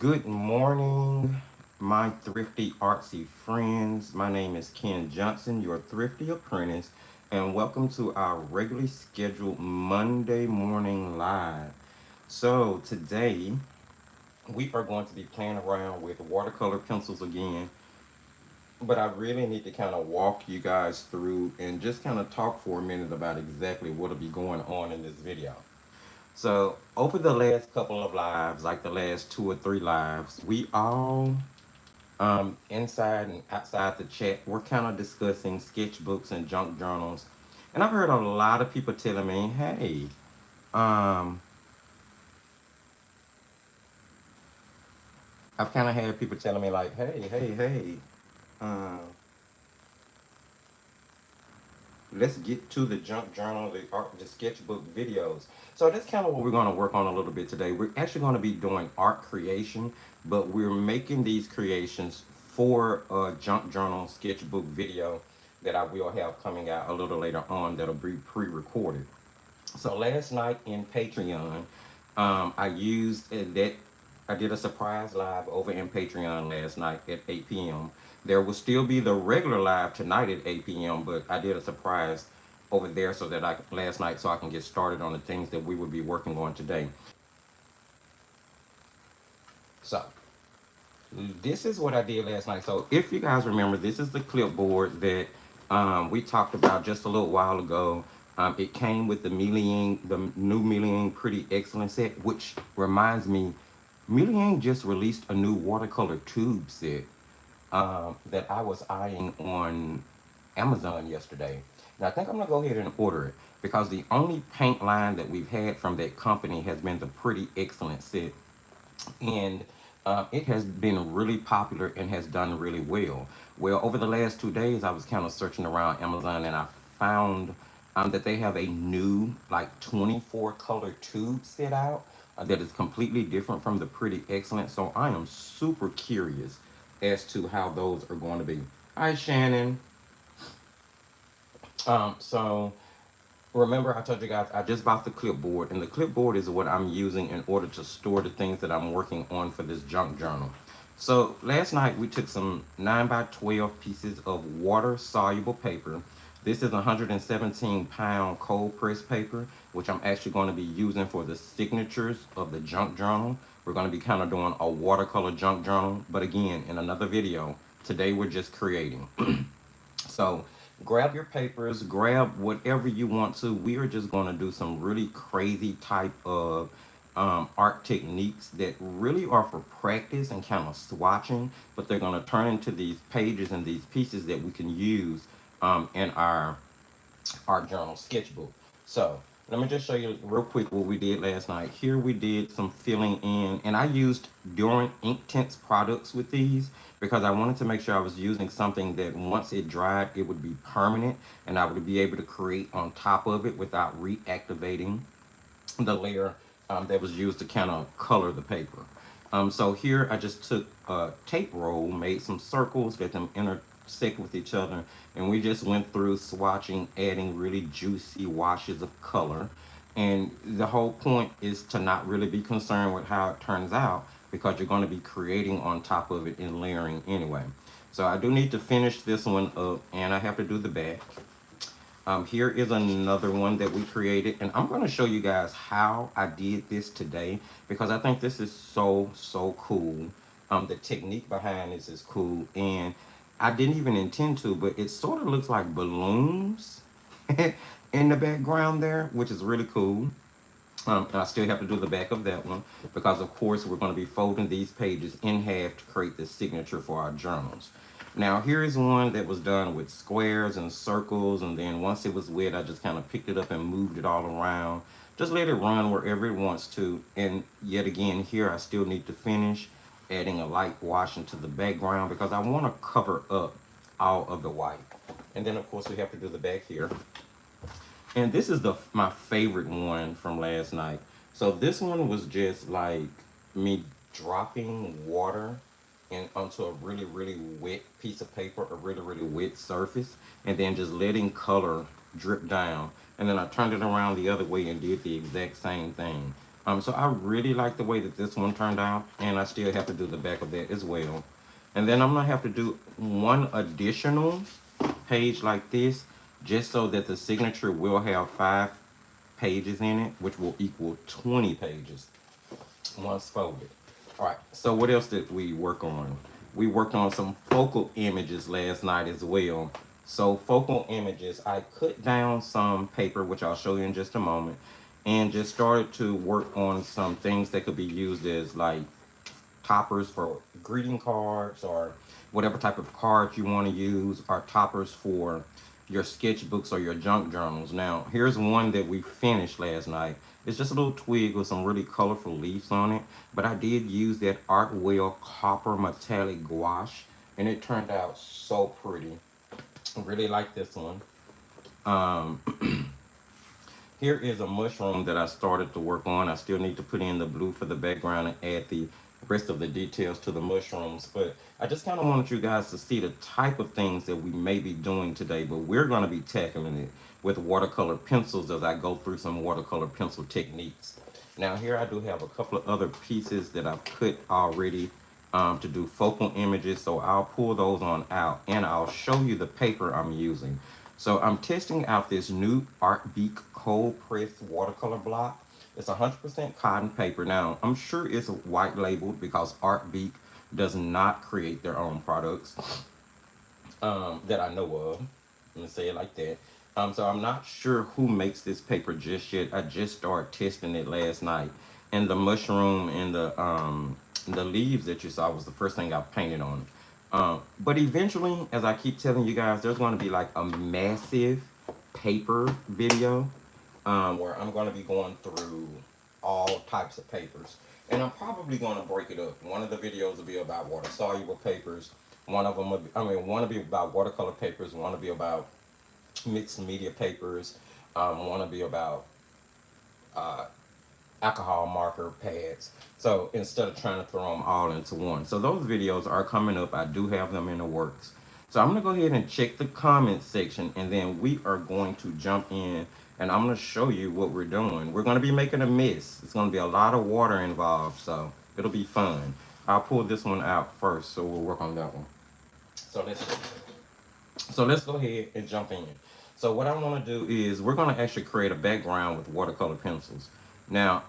Good morning, my thrifty artsy friends. My name is Ken Johnson, your thrifty apprentice, and welcome to our regularly scheduled Monday morning live. So, today we are going to be playing around with watercolor pencils again, but I really need to kind of walk you guys through and just kind of talk for a minute about exactly what will be going on in this video. So, over the last couple of lives, like the last two or three lives, we all inside and outside the chat, we're kind of discussing sketchbooks and junk journals. And I've heard a lot of people telling me, hey, um, I've kind of had people telling me, like, hey, um, let's get to the junk journal, the sketchbook videos. So that's kind of what we're going to work on a little bit today. We're actually going to be doing art creation, but we're making these creations for a junk journal sketchbook video that I will have coming out a little later on that'll be pre-recorded. So last night in Patreon, I used that. I did a surprise live over in Patreon last night at 8 p.m. There will still be the regular live tonight at 8 p.m., but I did a surprise over there so that I last night so I can get started on the things that we would be working on today. So this is what I did last night. So if you guys remember, this is the clipboard that we talked about just a little while ago. It came with the new Melian Pretty Excellent set, which reminds me, Melian just released a new watercolor tube set that I was eyeing on Amazon yesterday. Now I think I'm gonna go ahead and order it because the only paint line that we've had from that company has been the Pretty Excellent set, and it has been really popular and has done really well. Well, over the last 2 days, I was kind of searching around Amazon and I found that they have a new, like 24 color tube set out that is completely different from the Pretty Excellent. So I am super curious as to how those are going to be. Hi, Shannon. So remember, I told you guys I just bought the clipboard, and the clipboard is what I'm using in order to store the things that I'm working on for this junk journal. So last night we took some 9 by 12 pieces of water soluble paper. This is 117-pound cold press paper, which I'm actually going to be using for the signatures of the junk journal. We're going to be kind of doing a watercolor junk journal, but again, in another video. Today we're just creating. So grab your papers, grab whatever you want to. We are just going to do some really crazy type of art techniques that really are for practice and kind of swatching, but they're going to turn into these pages and these pieces that we can use in our art journal sketchbook. So let me just show you real quick what we did last night. Here we did some filling in, and I used Durant Inktense products with these because I wanted to make sure I was using something that once it dried, it would be permanent and I would be able to create on top of it without reactivating the layer that was used to kind of color the paper. So here I just took a tape roll, made some circles, let them intersect with each other, and we just went through swatching, adding really juicy washes of color. And the whole point is to not really be concerned with how it turns out because you're going to be creating on top of it and layering anyway. So I do need to finish this one up, and I have to do the back. Here is another one that we created, and I'm going to show you guys how I did this today because I think this is so cool. The technique behind this is cool, and I didn't even intend to, but it sort of looks like balloons in the background there, which is really cool. And I still have to do the back of that one because, of course, we're going to be folding these pages in half to create the signature for our journals. Now, here is one that was done with squares and circles, and then once it was wet, I just kind of picked it up and moved it all around. Just let it run wherever it wants to. And yet again, here I still need to finish adding a light wash into the background because I want to cover up all of the white. And then, of course, we have to do the back here. And this is my favorite one from last night. So this one was just like me dropping water onto a really wet piece of paper, a really wet surface, and then just letting color drip down. And then I turned it around the other way and did the exact same thing. So I really like the way that this one turned out, and I still have to do the back of that as well. And then I'm gonna have to do one additional page like this, just so that the signature will have 5 pages in it, which will equal 20 pages once folded. All right, so what else did we work on? We worked on some focal images last night as well. So focal images, I cut down some paper, which I'll show you in just a moment, and just started to work on some things that could be used as like toppers for greeting cards or whatever type of cards you want to use, or toppers for your sketchbooks or your junk journals. Now, here's one that we finished last night. It's just a little twig with some really colorful leaves on it, but I did use that Artwell copper metallic gouache, and it turned out so pretty. I really like this one. Um, Here is a mushroom that I started to work on. I still need to put in the blue for the background and add the rest of the details to the mushrooms. But I just kind of wanted you guys to see the type of things that we may be doing today. But we're going to be tackling it with watercolor pencils as I go through some watercolor pencil techniques. Now here I do have a couple of other pieces that I've cut already to do focal images. So I'll pull those on out and I'll show you the paper I'm using. So I'm testing out this new Art Beak cold pressed watercolor block. It's 100% cotton paper. Now, I'm sure it's white labeled because Art Beak does not create their own products that I know of. Let me say it like that. So I'm not sure who makes this paper just yet. I just started testing it last night. And the mushroom and the leaves that you saw was the first thing I painted on. But eventually, as I keep telling you guys, there's going to be like a massive paper video where I'm going to be going through all types of papers. And I'm probably going to break it up. One of the videos will be about water soluble papers. One of them will be, one will be about watercolor papers. One will be about mixed media papers. One will be about uh, alcohol marker pads. So instead of trying to throw them all into one. So those videos are coming up. I do have them in the works. So I'm going to go ahead and check the comment section, and then we are going to jump in and I'm going to show you what we're doing. We're going to be making a mess. It's going to be a lot of water involved, so it'll be fun. I'll pull this one out first, so we'll work on that one. So let's go ahead and jump in. So what I want to do is we're going to actually create a background with watercolor pencils. Now,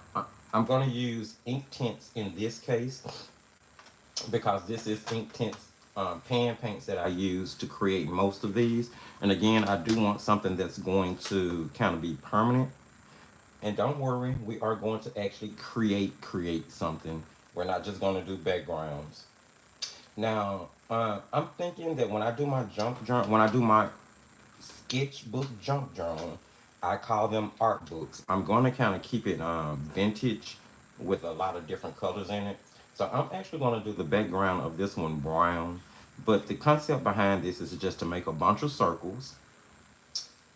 I'm going to use ink tints in this case because this is ink tints pan paints that I use to create most of these. And again, I do want something that's going to kind of be permanent. And don't worry, we are going to actually create something. We're not just going to do backgrounds. Now, I'm thinking that when I do my junk journal, when I do my sketchbook junk journal, I call them art books. I'm going to kind of keep it vintage with a lot of different colors in it. So I'm actually going to do the background of this one brown. But the concept behind this is just to make a bunch of circles,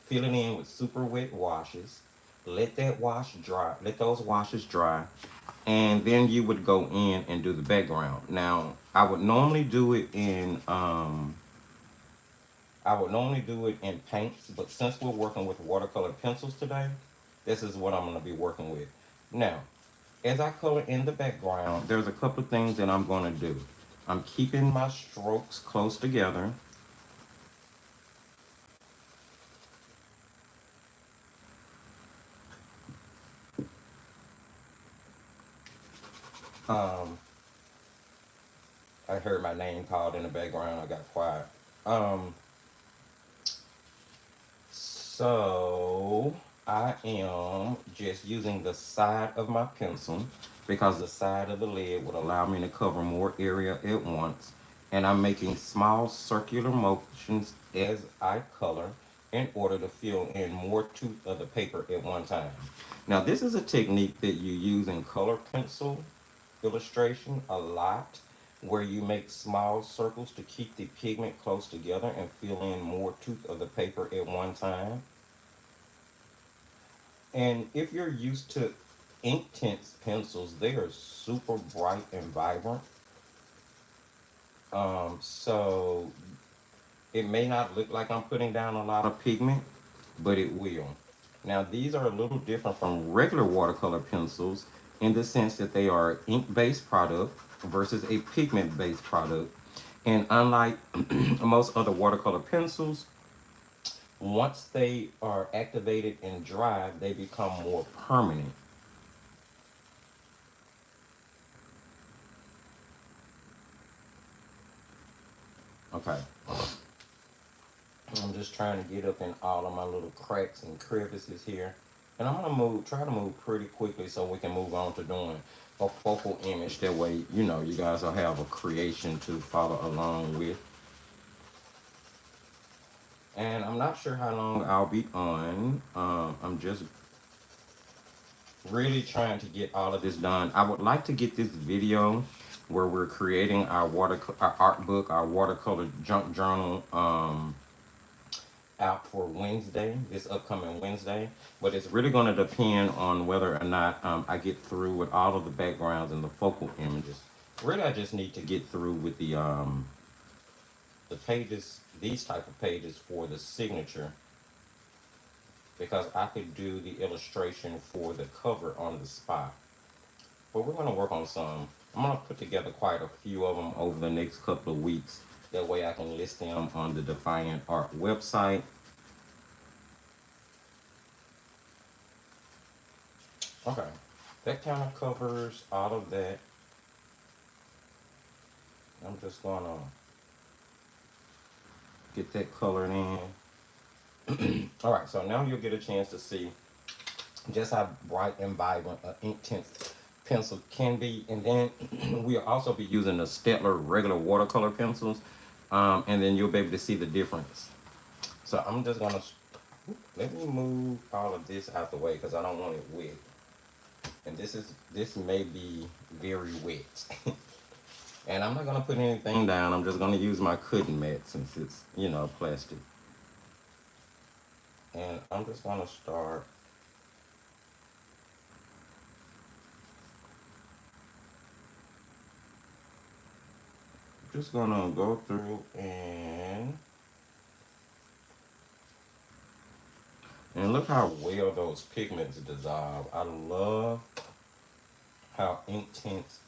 fill it in with super wet washes, let that wash dry, let those washes dry, and then you would go in and do the background. Now, I would normally do it in paints, but since we're working with watercolor pencils today, this is what I'm going to be working with. Now, as I color in the background, there's a couple of things that I'm going to do. I'm keeping my strokes close together. Um, I heard my name called in the background. I got quiet. Um, So I am just using the side of my pencil because the side of the lid would allow me to cover more area at once. And I'm making small circular motions as I color in order to fill in more tooth of the paper at one time. Now this is a technique that you use in color pencil illustration a lot, where you make small circles to keep the pigment close together and fill in more tooth of the paper at one time. And if you're used to ink tints pencils, they are super bright and vibrant. So it may not look like I'm putting down a lot of pigment, but it will. Now these are a little different from regular watercolor pencils in the sense that they are ink-based product versus a pigment-based product. And unlike most other watercolor pencils, once they are activated and dry, they become more permanent. Okay, I'm just trying to get up in all of my little cracks and crevices here. And I'm gonna try to move pretty quickly so we can move on to doing a focal image. That way, you guys will have a creation to follow along with. And I'm not sure how long I'll be on. I'm just really trying to get all of this done. I would like to get this video where we're creating our art book, our watercolor junk journal, out for Wednesday, this upcoming Wednesday. But it's really going to depend on whether or not I get through with all of the backgrounds and the focal images. Really, I just need to get through with the pages, these type of pages for the signature, because I could do the illustration for the cover on the spot. But we're going to work on some. I'm going to put together quite a few of them over the next couple of weeks. That way I can list them on the Defiant Art website. Okay, that kind of covers all of that. I'm just going to get that colored in. All right, so now you'll get a chance to see just how bright and vibrant an ink tint pencil can be. And then we'll also be using the Staedtler regular watercolor pencils. And then you'll be able to see the difference. So I'm just gonna, let me move all of this out the way because I don't want it wet. And this may be very wet. And I'm not gonna put anything down. I'm just gonna use my cutting mat since it's, plastic. And I'm just gonna start. Just gonna go through and look how well those pigments dissolve. I love how ink tints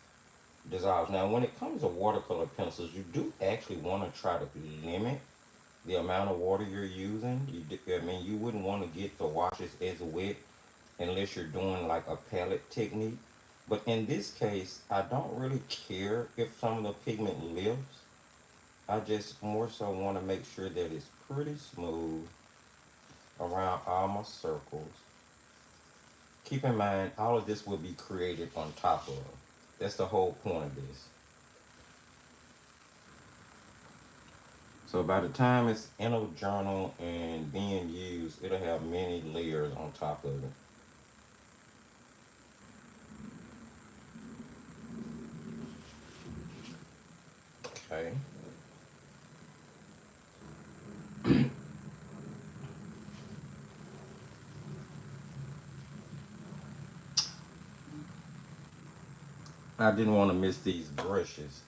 dissolves. Now, when it comes to watercolor pencils, you do actually want to try to limit the amount of water you're using. You wouldn't want to get the washes as wet unless you're doing like a palette technique. But in this case, I don't really care if some of the pigment lifts. I just more so want to make sure that it's pretty smooth around all my circles. Keep in mind, all of this will be created on top of. That's the whole point of this. So by the time it's in a journal and being used, it'll have many layers on top of it. Okay. I didn't want to miss these brushes.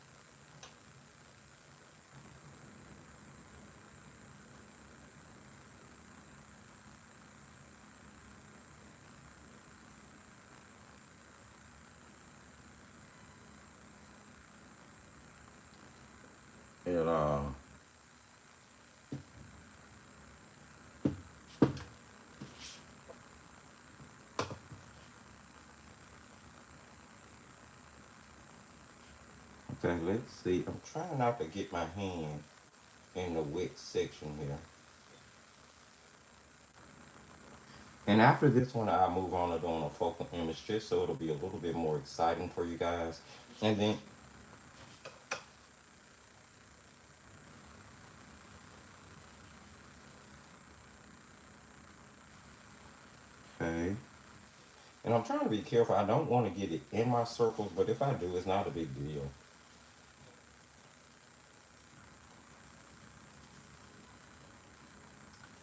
It Okay, let's see. I'm trying not to get my hand in the wet section here. And after this one, I'll move on to doing a focal image just so it'll be a little bit more exciting for you guys. And then, okay. And I'm trying to be careful. I don't want to get it in my circles, but if I do, it's not a big deal.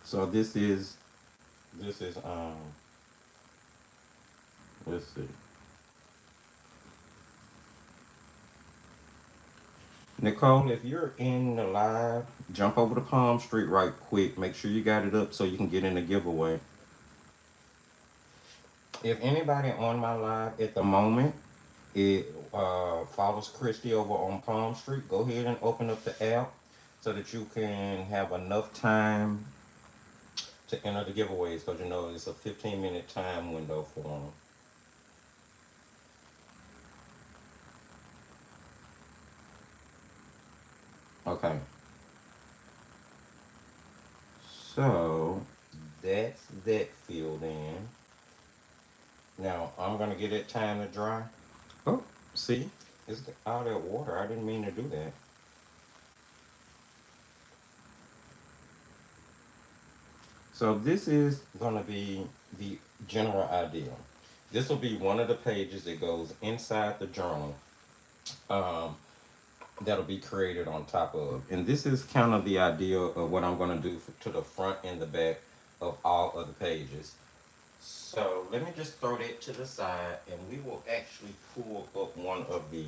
So this is let's see. Nicole, if you're in the live, jump over to Palm Street right quick. Make sure you got it up so you can get in the giveaway. If anybody on my live at the moment, it follows Christy over on Palm Street, go ahead and open up the app so that you can have enough time to enter the giveaways, because you know it's a 15-minute time window for them. Okay, so that's that filled in. Now I'm gonna get it time to dry. Oh, see, it's all that water. I didn't mean to do that. So this is gonna be the general idea. This will be one of the pages that goes inside the journal. Um, that'll be created on top of. And this is kind of the idea of what I'm going to do to the front and the back of all of the pages. So let me just throw that to the side and we will actually pull up one of the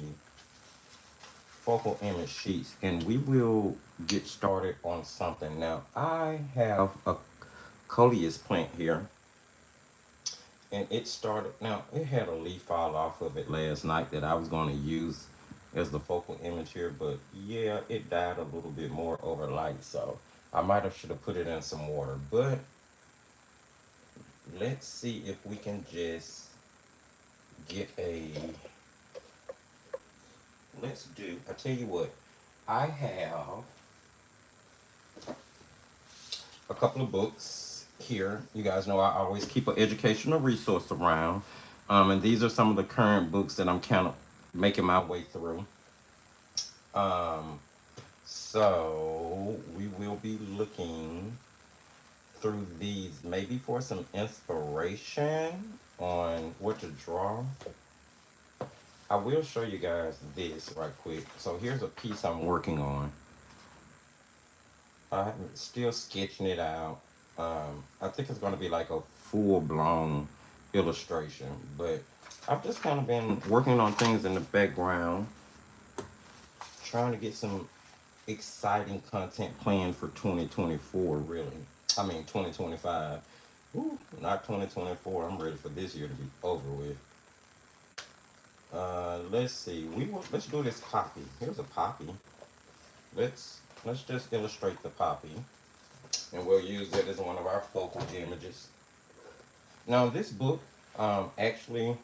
focal image sheets and we will get started on something. Now I have a coleus plant here and it started, now it had a leaf fall off of it last night that I was going to use as the focal image here, but yeah, it died a little bit more over light, so I might have should have put it in some water. But let's see if we can just get a, let's do, I tell you what, I have a couple of books here. You guys know I always keep an educational resource around, and these are some of the current books that I'm kind of making my way through. um, so we will be looking through these maybe for some inspiration on what to draw. I will show you guys this right quick. So here's a piece I'm working on. I'm still sketching it out. I think it's going to be like a full-blown illustration, but I've just kind of been working on things in the background, trying to get some exciting content planned for 2024, really. I mean, 2025. Ooh, not 2024. I'm ready for this year to be over with. Let's see. Let's do this poppy. Here's a poppy. Let's just illustrate the poppy, and we'll use it as one of our focal images. Now, this book actually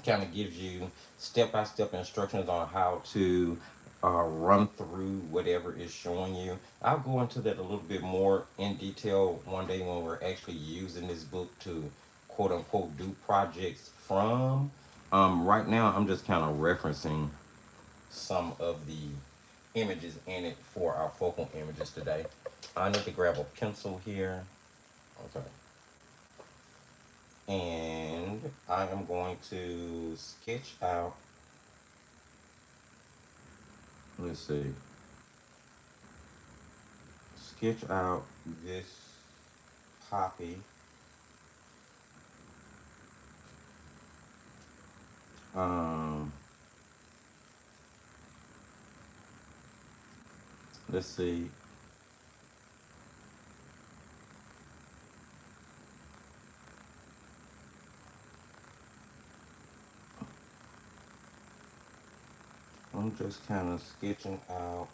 kind of gives you step-by-step instructions on how to run through whatever is showing you. I'll go into that a little bit more in detail one day when we're actually using this book to quote-unquote do projects from. Right now, I'm just kind of referencing some of the images in it for our focal images today. I need to grab a pencil here. Okay. And I am going to sketch out, let's see, sketch out this poppy. Um, let's see. I'm just kind of sketching out.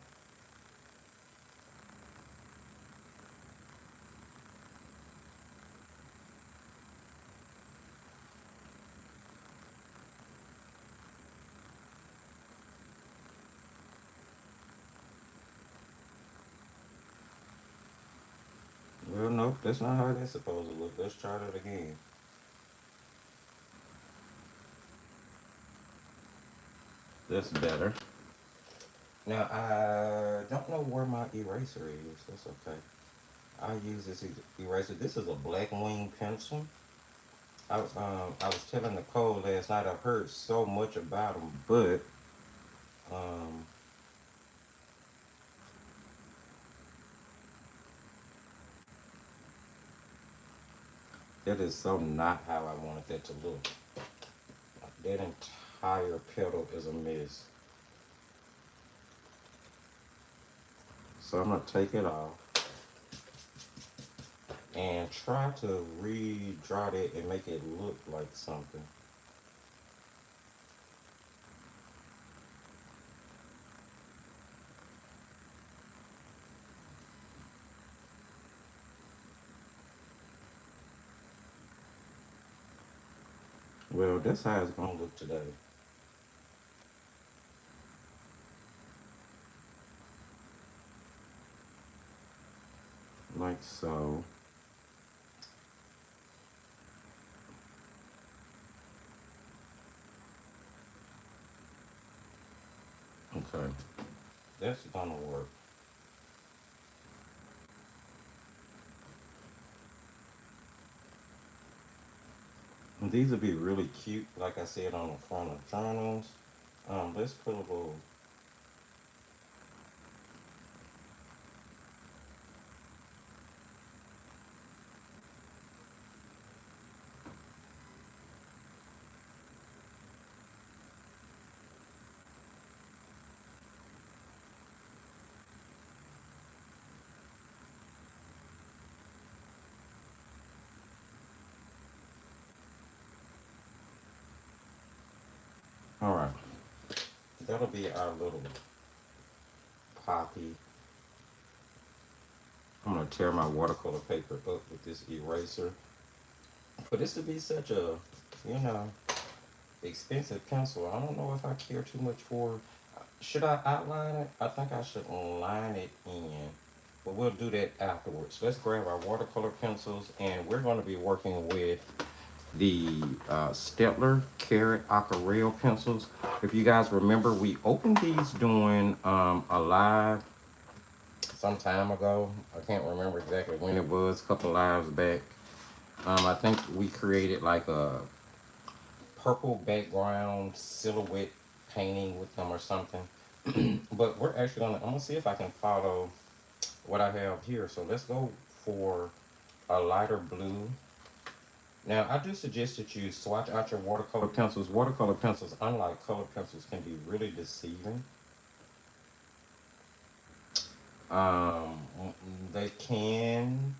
Well, nope, that's not how that's supposed to look. Let's try that again. That's better. Now, I don't know where my eraser is. That's okay. I use this eraser. This is a black wing pencil. I was telling Nicole last night I've heard so much about them, but um, that is so not how I wanted that to look. That entire petal is a mess. So I'm gonna take it off and try to redraw that and make it look like something. Well, that's how it's gonna look today. Like so. Okay, that's gonna work. And these would be really cute, like I said, on the front of journals. Let's put a little. All right, that'll be our little poppy. I'm gonna tear my watercolor paper up with this eraser. For this to be such a, you know, expensive pencil, I don't know if I care too much for. Should I outline it? I think I should line it in, but we'll do that afterwards. Let's grab our watercolor pencils, and we're going to be working with the Stettler Carrot Aquarelle pencils. If you guys remember, we opened these doing a live some time ago. I can't remember exactly when it was, a couple lives back. I think we created like a purple background silhouette painting with them or something. But we're actually gonna, I'm gonna see if I can follow what I have here. So let's go for a lighter blue. Now, I do suggest that you swatch out your watercolor pencils. Watercolor pencils, unlike color pencils, can be really deceiving. Um, they can,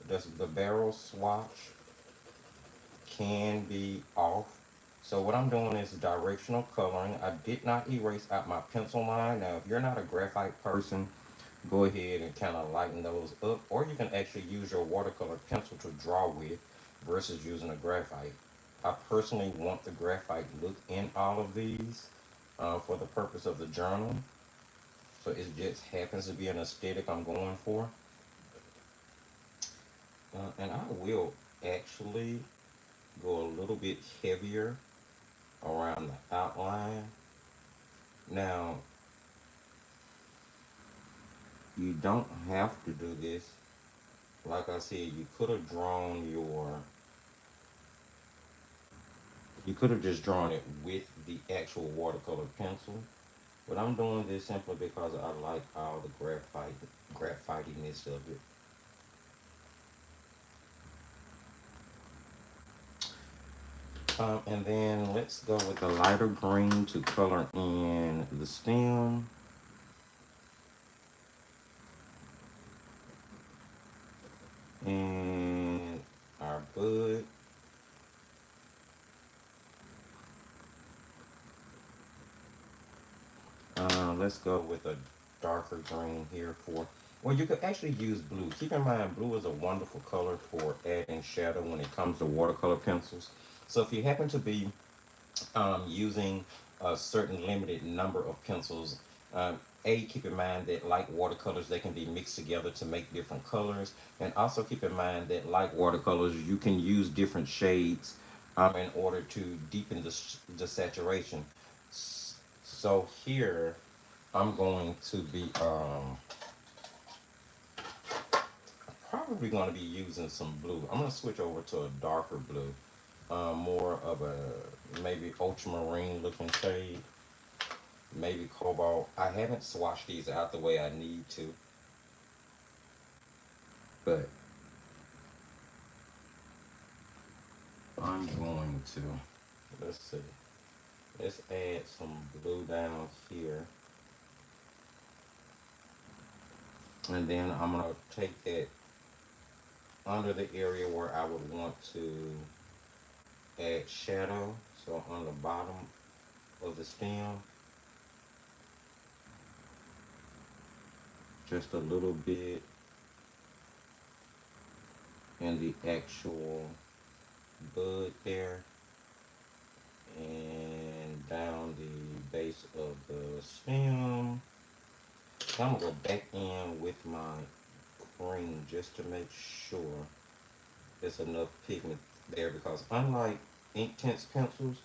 the barrel swatch can be off. So what I'm doing is directional coloring. I did not erase out my pencil line. Now, if you're not a graphite person, go ahead and kind of lighten those up. Or you can actually use your watercolor pencil to draw with versus using a graphite. I personally want the graphite look in all of these for the purpose of the journal. So it just happens to be an aesthetic I'm going for. And I will actually go a little bit heavier around the outline. Now, you don't have to do this. Like I said, you could have just drawn it with the actual watercolor pencil. But I'm doing this simply because I like all the graphitiness of it. And then let's go with the lighter green to color in the stem. And our bud. Let's go with a darker green here for, well, you could actually use blue. Keep in mind, blue is a wonderful color for adding shadow when it comes to watercolor pencils. So if you happen to be using a certain limited number of pencils, keep in mind that like watercolors, they can be mixed together to make different colors. And also keep in mind that like watercolors, you can use different shades in order to deepen the saturation. So here, I'm going to be probably going to be using some blue. I'm going to switch over to a darker blue, more of a maybe ultramarine looking shade, maybe cobalt. I haven't swatched these out the way I need to, but I'm going to. Let's see. Let's add some blue down here. And then I'm going to take that under the area where I would want to add shadow. So on the bottom of the stem, just a little bit in the actual bud there, and down the base of the stem. I'm gonna go back in with my green just to make sure there's enough pigment there, because unlike ink tints pencils,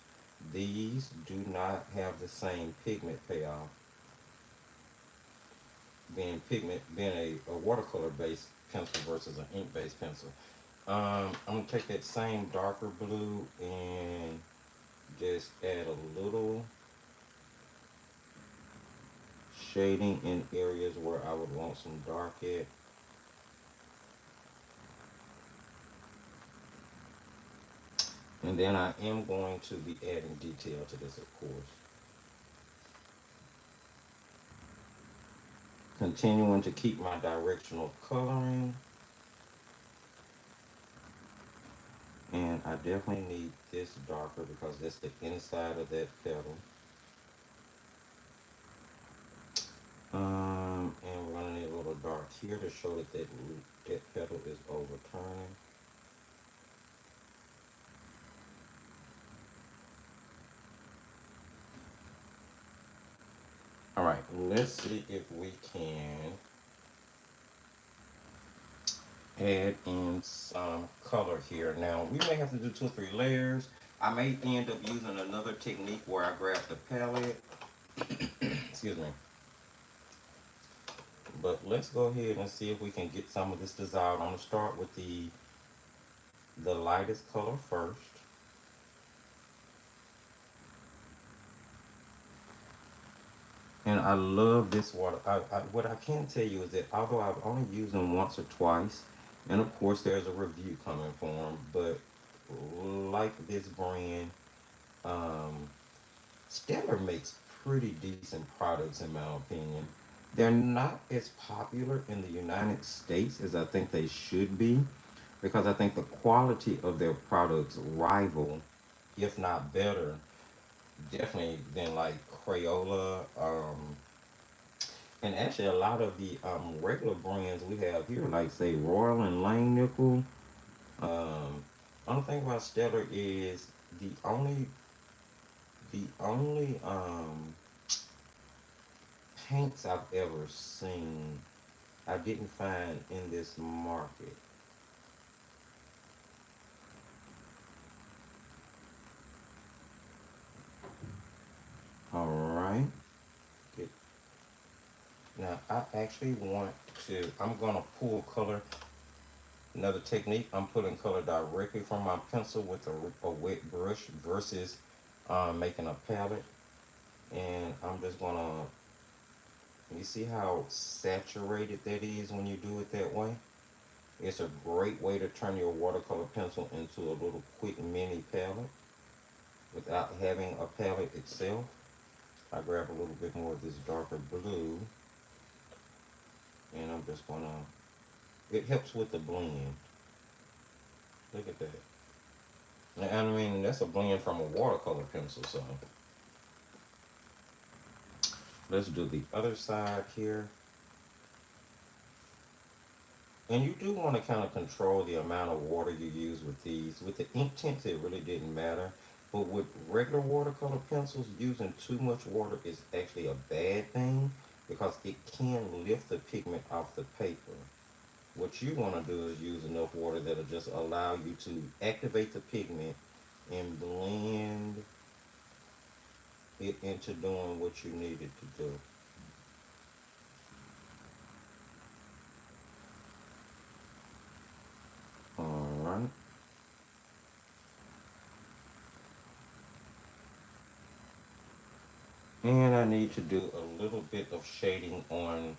these do not have the same pigment payoff, being a watercolor based pencil versus an ink based pencil. I'm gonna take that same darker blue and just add a little shading in areas where I would want some dark at. And then I am going to be adding detail to this, of course. Continuing to keep my directional coloring. And I definitely need this darker because that's the inside of that petal. And we're gonna need a little dark here to show that that petal is overturning. All right, let's see if we can add in some color here. Now, we may have to do 2 or 3 layers. I may end up using another technique where I grab the palette. Excuse me. But let's go ahead and see if we can get some of this dissolved. I'm going to start with the lightest color first. And I love this water. What I can tell you is that although I've only used them once or twice, and of course there's a review coming for them, but like this brand, um, Stellar makes pretty decent products in my opinion. They're not as popular in the United States as I think they should be, because I think the quality of their products rival, if not better, definitely than like Crayola. And actually, a lot of the regular brands we have here, like say Royal and Lane Nickel. Um, only thing about Stellar is the only paints I've ever seen I didn't find in this market. All right. Good. Now I actually want to. I'm gonna pull color. Another technique, I'm pulling color directly from my pencil with a wet brush versus making a palette. And I'm just gonna, you see how saturated that is when you do it that way? It's a great way to turn your watercolor pencil into a little quick mini palette without having a palette itself. I grab a little bit more of this darker blue and I'm just gonna, it helps with the blend. Look at that. And I mean, that's a blend from a watercolor pencil, so let's do the other side here. And you do want to kind of control the amount of water you use with these. With the ink tints, it really didn't matter. But with regular watercolor pencils, using too much water is actually a bad thing because it can lift the pigment off the paper. What you want to do is use enough water that'll just allow you to activate the pigment and blend it into doing what you need it to do. Alright. And I need to do a little bit of shading on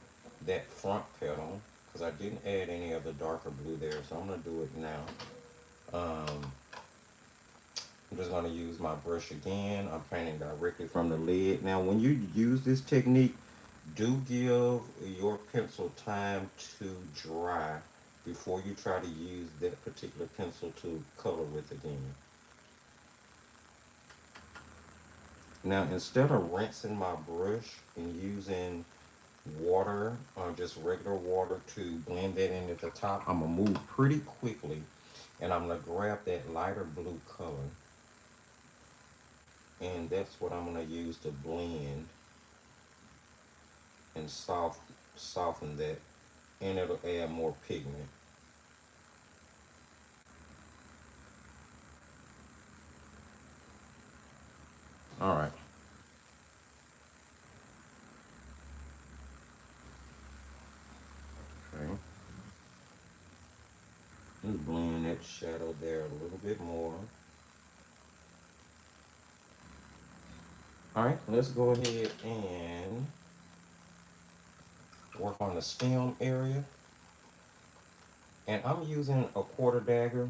that front petal because I didn't add any of the darker blue there, so I'm going to do it now. I'm just going to use my brush again. I'm painting directly from the lid. Now, when you use this technique, do give your pencil time to dry before you try to use that particular pencil to color with again. Now, instead of rinsing my brush and using water, just regular water to blend that in at the top, I'm going to move pretty quickly and I'm going to grab that lighter blue color. And that's what I'm going to use to blend and soften that, and it'll add more pigment. All right. Okay. Just blend that shadow there a little bit more. All right, let's go ahead and work on the stem area. And I'm using a quarter dagger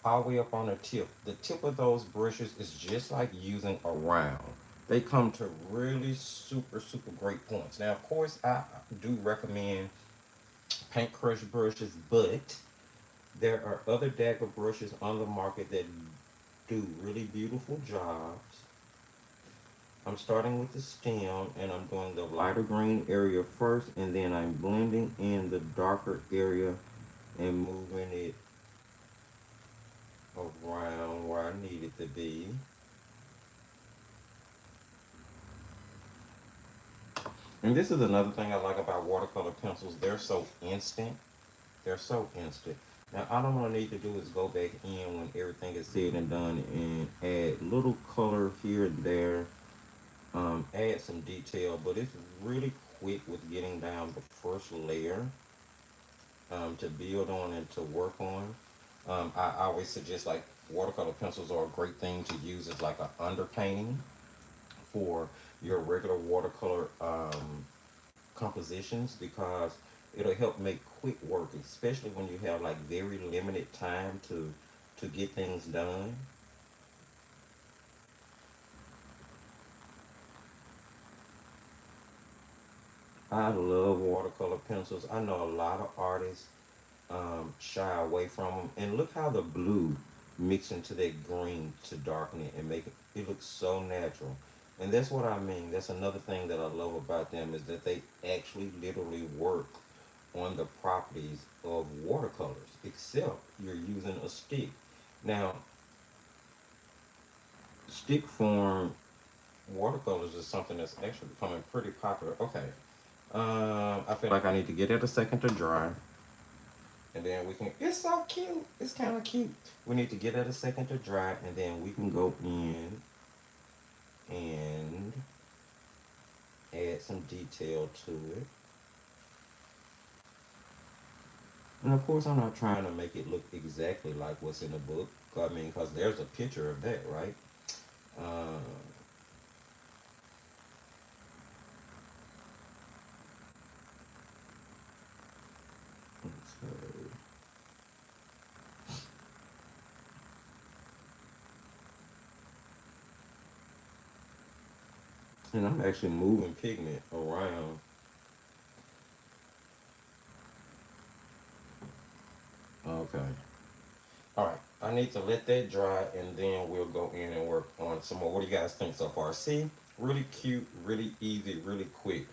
all the way up on the tip. The tip of those brushes is just like using a round. They come to really super great points. Now, of course, I do recommend paint crush brushes, but there are other dagger brushes on the market that do really beautiful jobs. I'm starting with the stem and I'm doing the lighter green area first, and then I'm blending in the darker area and moving it around where I need it to be. And this is another thing I like about watercolor pencils. They're so instant. They're so instant. Now, all I'm going to need to do is go back in when everything is said and done and add little color here and there, add some detail, but it's really quick with getting down the first layer, to build on and to work on. I always suggest like watercolor pencils are a great thing to use as like an underpainting for your regular watercolor compositions, because it'll help make quick work, especially when you have like very limited time to get things done. I love watercolor pencils. I know a lot of artists shy away from them, and look how the blue mix into that green to darken it and make it look so natural. And that's what I mean. That's another thing that I love about them, is that they actually literally work on the properties of watercolors, except you're using a stick. Now, stick form watercolors is something that's actually becoming pretty popular. Okay, I feel like I need to get it a second to dry, and then we can. It's so cute. It's kind of cute. We need to get it a second to dry, and then we can go in and add some detail to it. And of course, I'm not trying to make it look exactly like what's in the book. I mean, because there's a picture of that, right? Uh, so, and I'm actually moving pigment around. Okay. All right. I need to let that dry, and then we'll go in and work on some more. What do you guys think so far? See, really cute, really easy, really quick.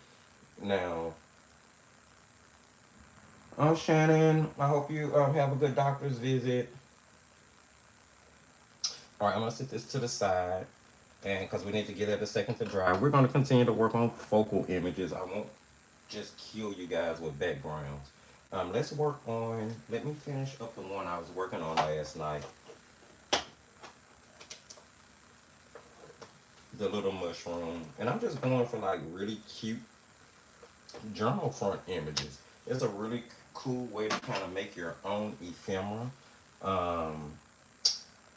Now, Shannon, I hope you have a good doctor's visit. All right, I'm gonna set this to the side, and because we need to get it a second to dry, we're gonna continue to work on focal images. I won't just kill you guys with backgrounds. Let's work on. Let me finish up the one I was working on last night, the little mushroom, and I'm just going for like really cute journal front images. It's a really cool way to kind of make your own ephemera. Um,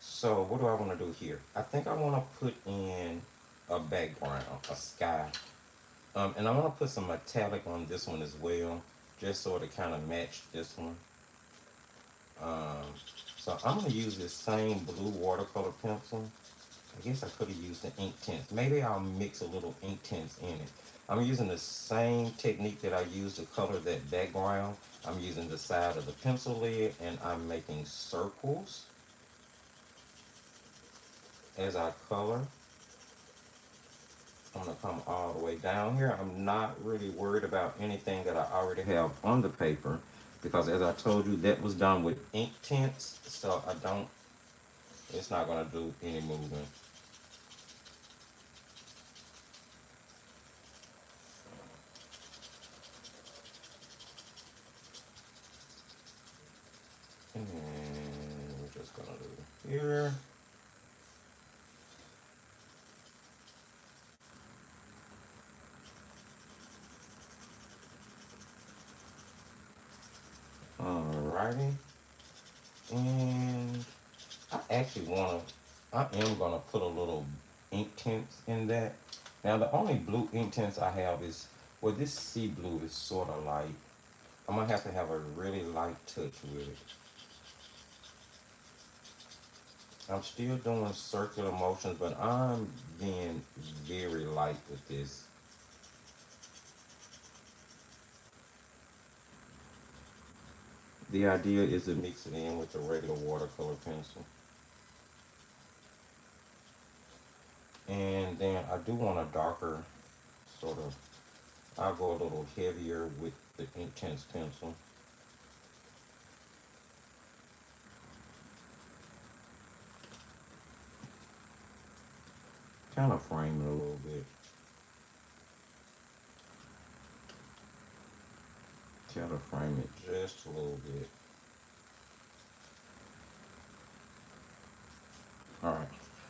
so what do I want to do here? I think I want to put in a background, a sky. And I want to put some metallic on this one as well, just so it kind of match this one. Um, so I'm going to use this same blue watercolor pencil, I guess I could have used the ink tints. Maybe I'll mix a little ink tints in it. I'm using the same technique that I used to color that background. I'm using the side of the pencil lid and I'm making circles as I color. I'm going to come all the way down here. I'm not really worried about anything that I already have on the paper because as I told you, that was done with ink tints. So it's not going to do any moving. And we're just going to do here. Alrighty. And I am gonna put a little ink tints in that. Now the only blue ink tints I have is, well, this sea blue is sort of light. I'm gonna have to have a really light touch with it. I'm still doing circular motions, but I'm being very light with this. The idea is to mix it in with the regular watercolor pencil. And then I do want a darker sort of, I'll go a little heavier with the intense pencil. Kind of frame it a little bit. Try to frame it just a little bit. Alright.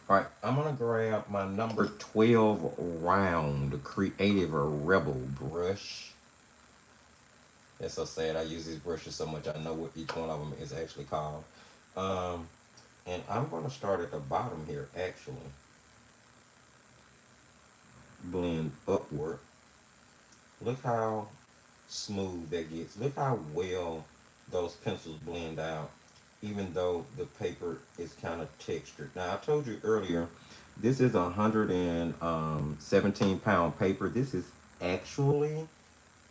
Alright, I'm gonna grab my number 12 round Creative Rebel brush. That's so sad. I use these brushes so much I know what each one of them is actually called. Um, and I'm gonna start at the bottom here actually. Blend upward. Look how smooth that gets. Look how well those pencils blend out, even though the paper is kind of textured. Now, I told you earlier, this is 117-pound paper. This is actually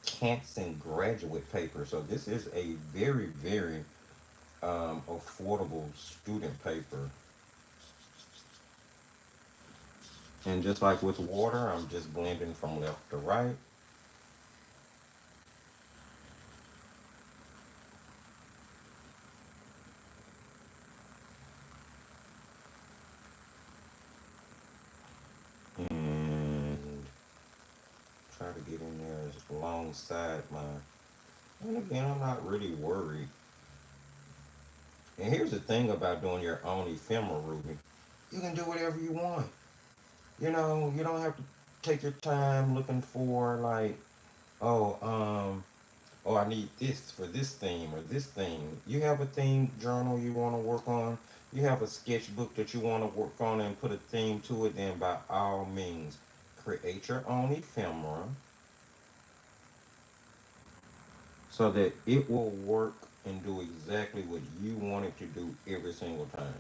Canson graduate paper. So this is a very, very affordable student paper. And just like with water, I'm just blending from left to right. And try to get in there as alongside my, and again, I'm not really worried. And here's the thing about doing your own ephemera, Ruby. You can do whatever you want. You don't have to take your time looking for like, oh, oh, I need this for this theme or this theme. You have a theme journal you want to work on. You have a sketchbook that you want to work on and put a theme to it. Then by all means, create your own ephemera so that it will work and do exactly what you want it to do every single time.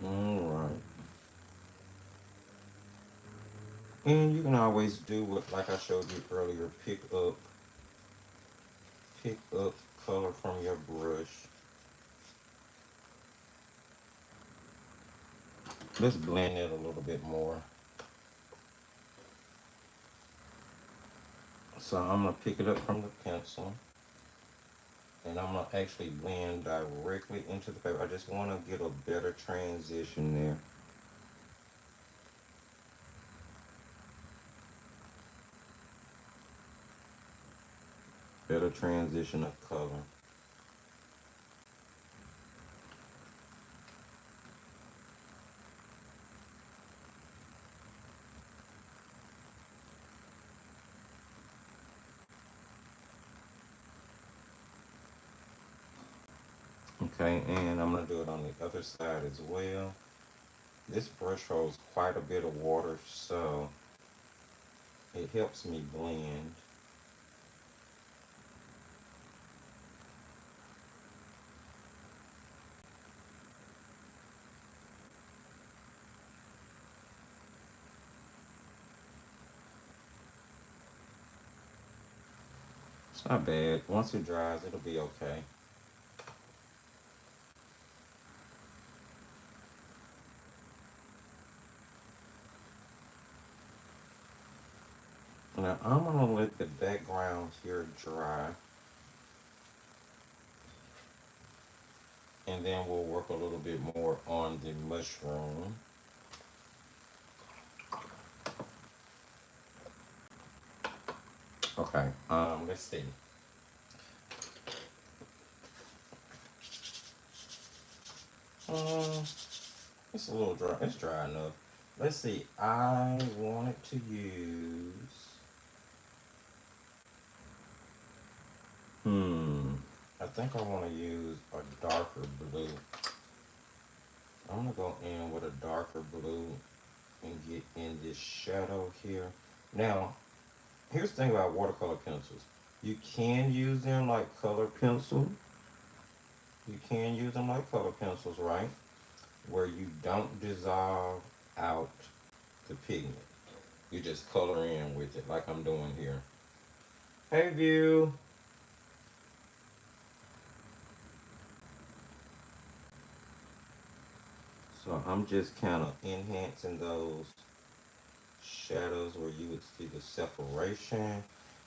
All right. And you can always do what, like I showed you earlier, pick up color from your brush. Let's blend it a little bit more. So I'm gonna pick it up from the pencil and I'm gonna actually blend directly into the paper. I just wanna get a better transition there. Better transition of color. Okay, and I'm gonna do it on the other side as well. This brush holds quite a bit of water, so it helps me blend. It's not bad. Once it dries, it'll be okay. Now I'm gonna let the background here dry, and then we'll work a little bit more on the mushroom. Okay, let's see. Um, it's a little dry. It's dry enough. Let's see. I wanted to use. Hmm. I think I want to use a darker blue. I'm gonna go in with a darker blue and get in this shadow here. Now, here's the thing about watercolor pencils. You can use them like color pencil. You can use them like color pencils, right? Where you don't dissolve out the pigment. You just color in with it like I'm doing here. Hey, View. So I'm just kind of enhancing those shadows where you would see the separation.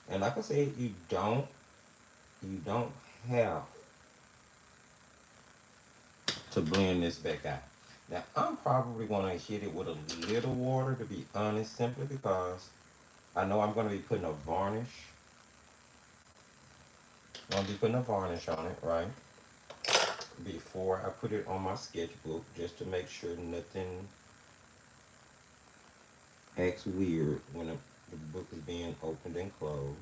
And like I said, you don't have to blend this back out. Now I'm probably gonna hit it with a little water, to be honest, simply because I know I'm gonna be putting a varnish. I'm gonna be putting a varnish on it, right? Before I put it on my sketchbook, just to make sure nothing acts weird when the book is being opened and closed.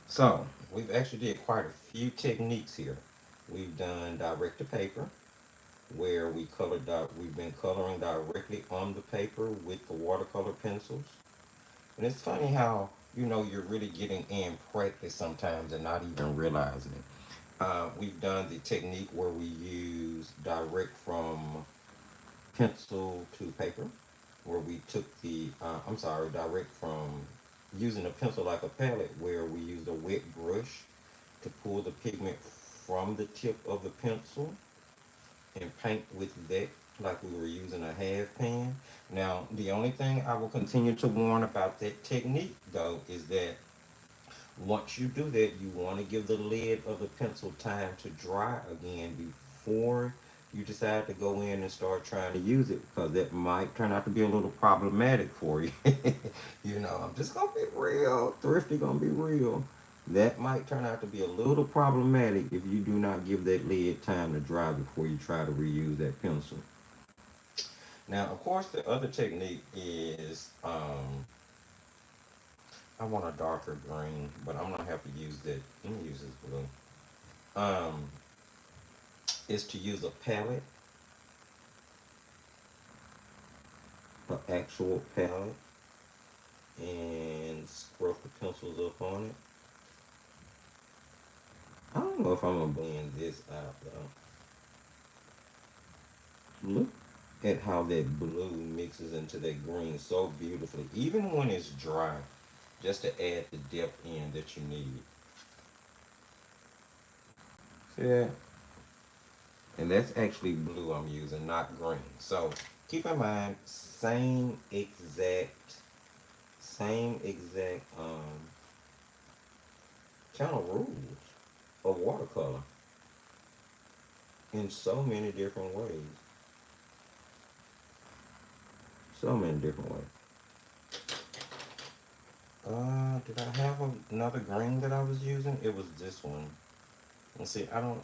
So we've actually did quite a few techniques here. We've done direct to paper, where we've been coloring directly on the paper with the watercolor pencils. And it's funny how, you're really getting in practice sometimes and not even realizing it. We've done the technique where we use direct from pencil to paper, where we took direct from using a pencil like a palette, where we used a wet brush to pull the pigment from the tip of the pencil and paint with that like we were using a half pan. Now, the only thing I will continue to warn about that technique, though, is that once you do that, you want to give the lid of the pencil time to dry again before you decide to go in and start trying to use it, because that might turn out to be a little problematic for you. I'm just gonna be real, thrifty gonna be real. That might turn out to be a little problematic if you do not give that lid time to dry before you try to reuse that pencil. Now, of course, the other technique is I want a darker green, but I'm gonna have to use that. Let me use this blue. Um, is to use a palette, an actual palette, and scrub the pencils up on it. I don't know if I'm gonna blend this out though. Look at how that blue mixes into that green so beautifully, even when it's dry, just to add the depth in that you need. See that? And that's actually blue I'm using, not green. So keep in mind, same exact kind of rules of watercolor in so many different ways. So many different ways. Did I have another green that I was using? It was this one. And see, I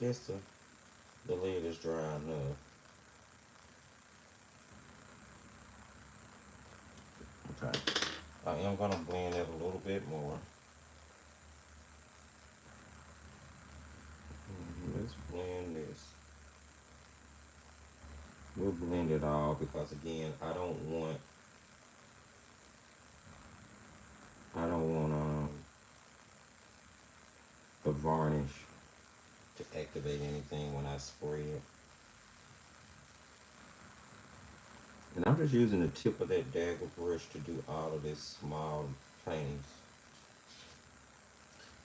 guess the lid is dry enough. Okay. I am gonna blend it a little bit more. we'll blend it all because again, I don't want the varnish to activate anything when I spray it. And I'm just using the tip of that dagger brush to do all of this small paintings.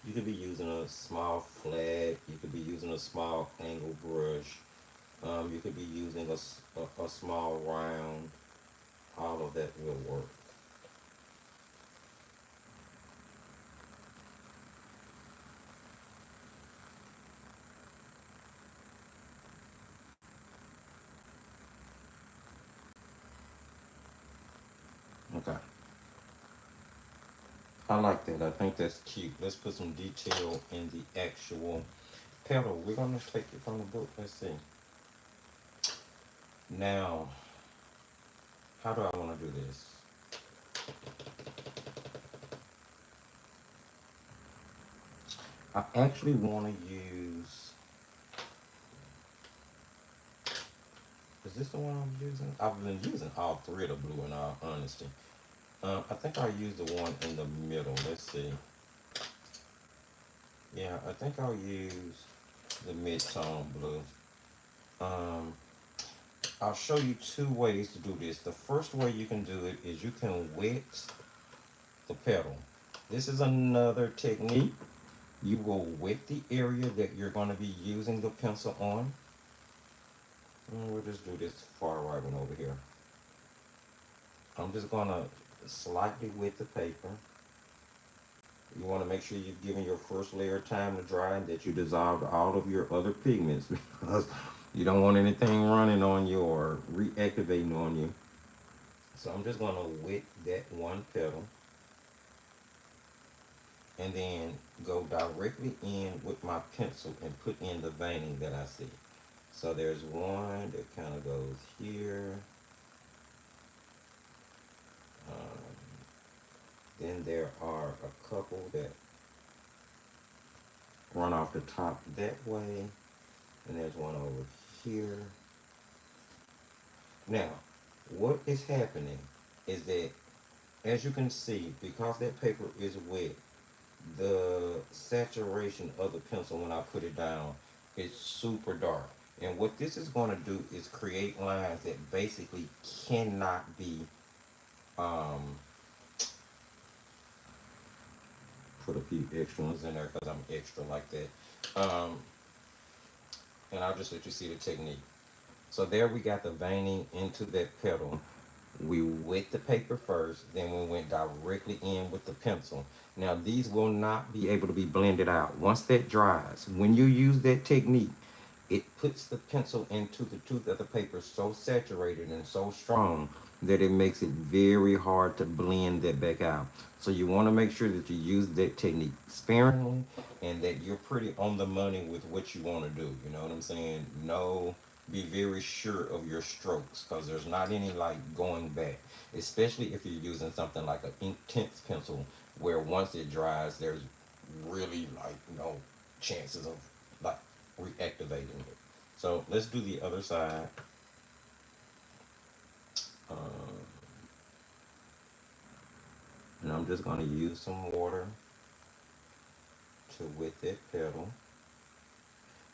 You could be using a small flat, you could be using a small angle brush, you could be using a small round. All of that will work. Okay. I like that. I think that's cute. Let's put some detail in the actual petal. We're going to take it from the book. Let's see. Now, how do I want to do this? I actually want to use, is this the one I'm using? I've been using all three of the blue in all honesty. I think I'll use the one in the middle. Let's see. Yeah, I think I'll use the mid-tone blue. Um, I'll show you two ways to do this. The first way you can do it is you can wet the petal. This is another technique. You will wet the area that you're going to be using the pencil on. And we'll just do this far right one over here. I'm just going to slightly wet the paper. You want to make sure you've given your first layer time to dry and that you dissolved all of your other pigments because you don't want anything running on you or reactivating on you. So I'm just going to wet that one petal and then go directly in with my pencil and put in the veining that I see. So there's one that kind of goes here. Um, then there are a couple that run off the top that way. And there's one over here. Now, what is happening is that, as you can see, because that paper is wet, the saturation of the pencil when I put it down is super dark. And what this is going to do is create lines that basically cannot be um, put a few extra ones in there because I'm extra like that. And I'll just let you see the technique. So there we got the veining into that petal. We wet the paper first, then we went directly in with the pencil. Now these will not be able to be blended out. Once that dries, when you use that technique, it puts the pencil into the tooth of the paper so saturated and so strong that it makes it very hard to blend that back out. So you want to make sure that you use that technique sparingly and that you're pretty on the money with what you want to do. You know what I'm saying? No, be very sure of your strokes because there's not any like going back, especially if you're using something like an intense pencil where once it dries, there's really like no chances of like reactivating it. So let's do the other side. Um, and I'm just going to use some water to wet that petal.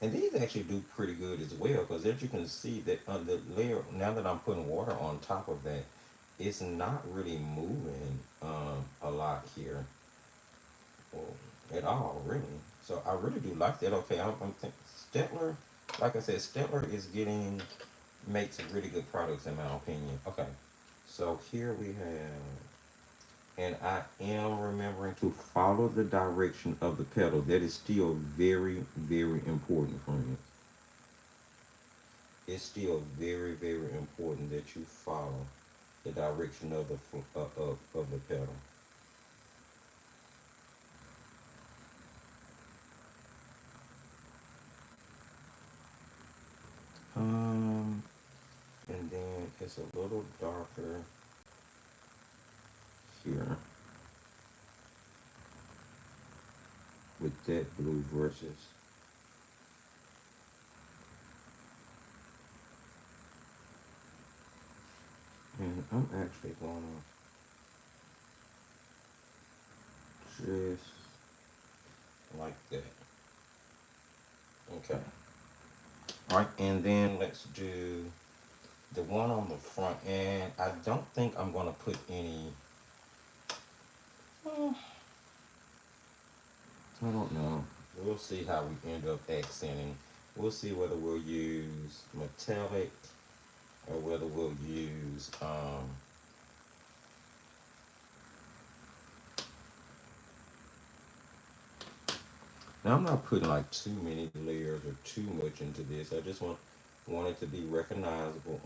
And these actually do pretty good as well because as you can see that on the layer, now that I'm putting water on top of that, it's not really moving a lot here at all, really. So I really do like that. Okay, I'm thinking Stettler, like I said, Stettler is makes really good products in my opinion. Okay, so here we have, and I am remembering to follow the direction of the petal. That is still very, very important for me. It's still very, very important that you follow the direction of the petal. Um, and then it's a little darker here with that blue versus And I'm actually going to just like that. Okay. All right, and then let's do the one on the front. And I don't think I'm going to put any, I don't know. We'll see how we end up accenting. We'll see whether we'll use metallic or whether we'll use now I'm not putting like too many layers or too much into this. I just want it to be recognizable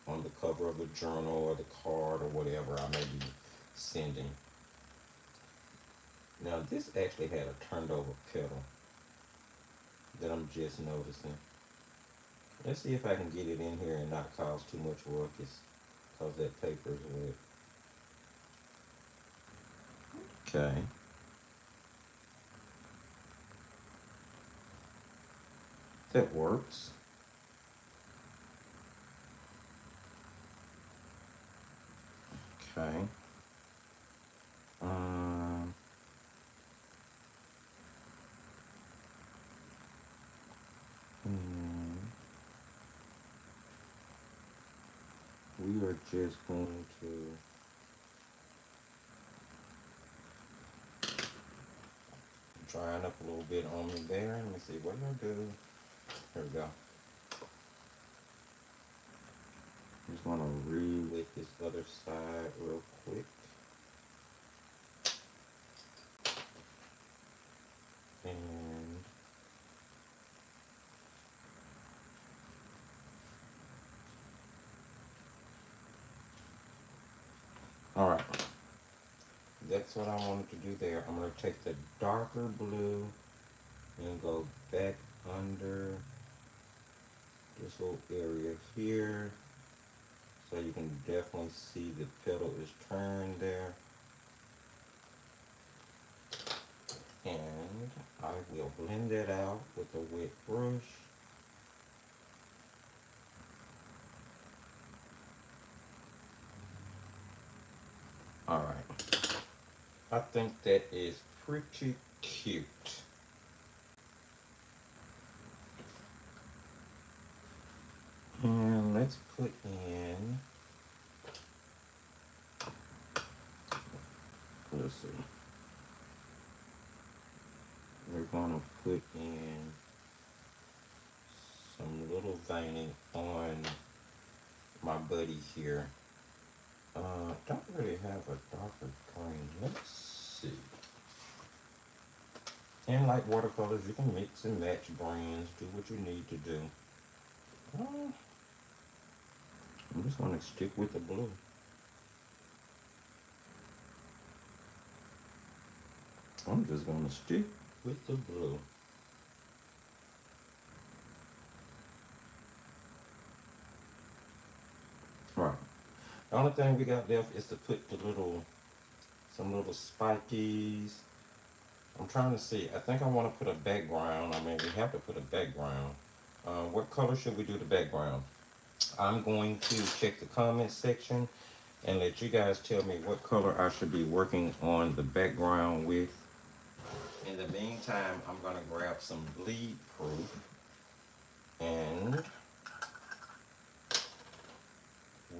on the cover of the journal or the card or whatever I may be sending. Now this actually had a turned over petal that I'm just noticing. Let's see if I can get it in here and not cause too much ruckus because that paper is wet. Okay. That works. Okay. Um, hmm, we are just going to drying up a little bit on me there. Let me see what do I do. Here we go. Just want to re-wet this other side real quick. And all right, that's what I wanted to do there. I'm going to take the darker blue and go back under this little area here so you can definitely see the petal is turned there. And I will blend that out with a wet brush. All right, I think that is pretty cute. And let's put in, let's see, we're gonna put in some little veining on my buddy here. Don't really have a darker green. Let's see. And like watercolors, you can mix and match brands, do what you need to do. I'm just gonna stick with the blue. I'm just gonna stick with the blue. Right. The only thing we got left is to put the some little spikies. I'm trying to see. I think I want to put a background. I mean, we have to put a background. What color should we do the background? I'm going to check the comments section and let you guys tell me what color I should be working on the background with. In the meantime, I'm going to grab some bleed proof and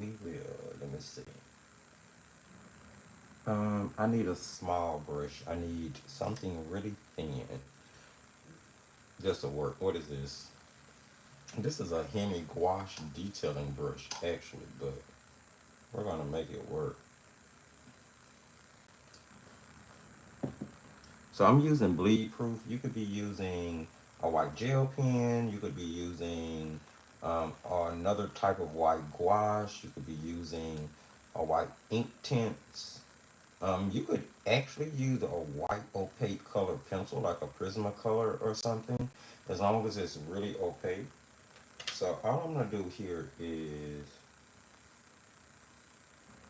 we will, let me see. I need a small brush. I need something really thin. This will work. What is this? This is a Hemi gouache detailing brush, actually, but we're gonna make it work. So I'm using bleed proof. You could be using a white gel pen. You could be using another type of white gouache. You could be using a white ink tints. You could actually use a white opaque color pencil, like a Prismacolor or something, as long as it's really opaque. So all I'm gonna do here is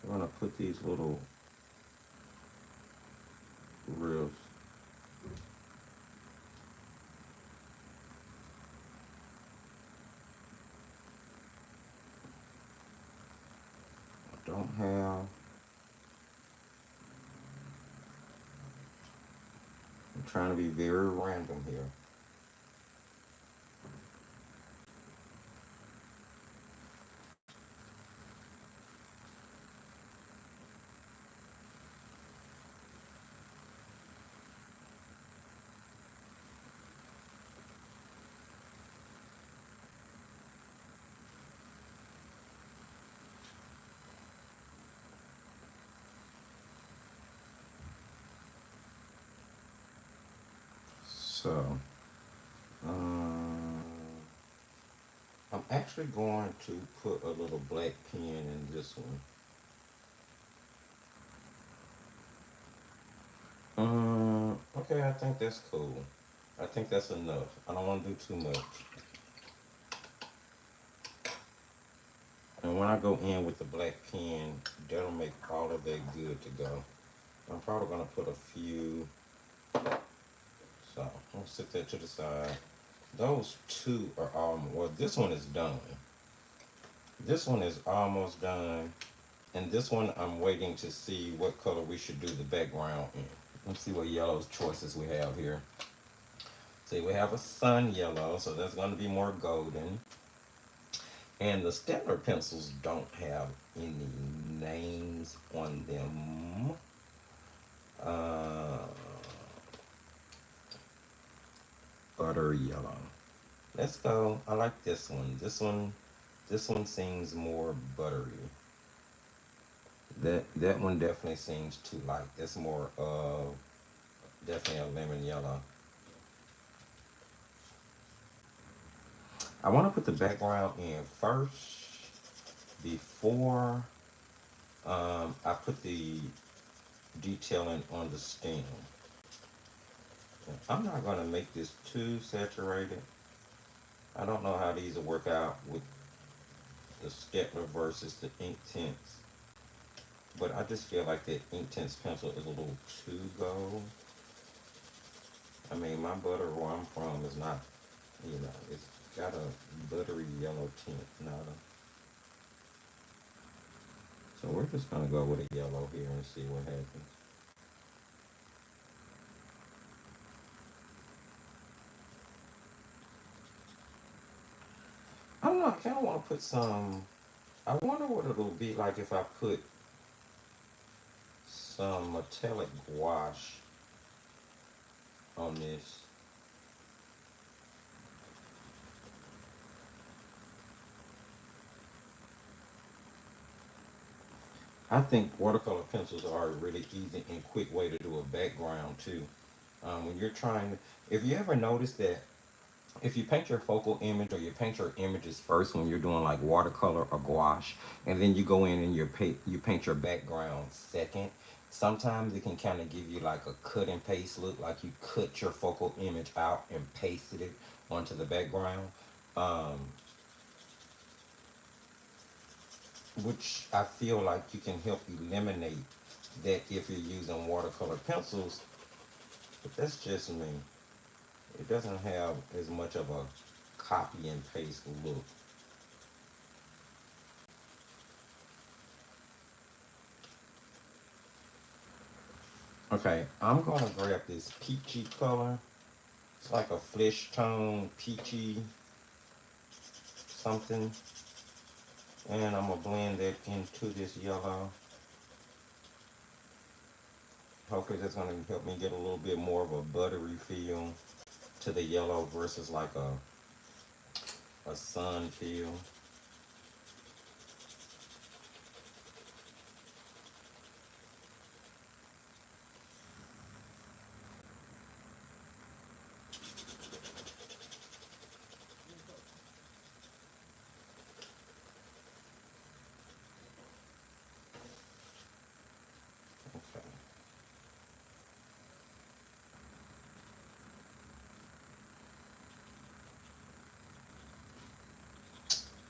I'm gonna put these little ribs. don't have. I'm trying to be very random here. So, um, I'm actually going to put a little black pen in this one. Okay, I think that's cool. I think that's enough. I don't want to do too much. And when I go in with the black pen, that'll make all of that good to go. I'm probably going to put a few. So, I'm going to set that to the side. Those two are all, well, this one is done. This one is almost done. And this one, I'm waiting to see what color we should do the background in. Let's see what yellow choices we have here. See, we have a sun yellow, so that's going to be more golden. And the Staedtler pencils don't have any names on them. Butter yellow. Let's go. I like this one. This one seems more buttery. That one definitely seems too light. That's more of definitely a lemon yellow. I want to put the background in first before I put the detailing on the stem. I'm not going to make this too saturated. I don't know how these will work out with the Staedtler versus the Inktense, but I just feel like that Inktense pencil is a little too gold. I mean, my butter where I'm from is not, it's got a buttery yellow tint, not a. So we're just gonna go with a yellow here and see what happens. I don't know, I kinda wanna put some, I wonder what it'll be like if I put some metallic gouache on this. I think watercolor pencils are a really easy and quick way to do a background too. When you're trying, if you ever notice that if you paint your focal image or you paint your images first when you're doing like watercolor or gouache, and then you go in and you paint your background second, sometimes it can kind of give you like a cut and paste look, like you cut your focal image out and pasted it onto the background. Um, which I feel like you can help eliminate that if you're using watercolor pencils, but that's just me. It doesn't have as much of a copy and paste look. Okay, I'm gonna grab this peachy color. It's like a flesh tone, peachy something. And I'm gonna blend that into this yellow. Hopefully that's gonna help me get a little bit more of a buttery feel to the yellow versus like a sun feel. Okay.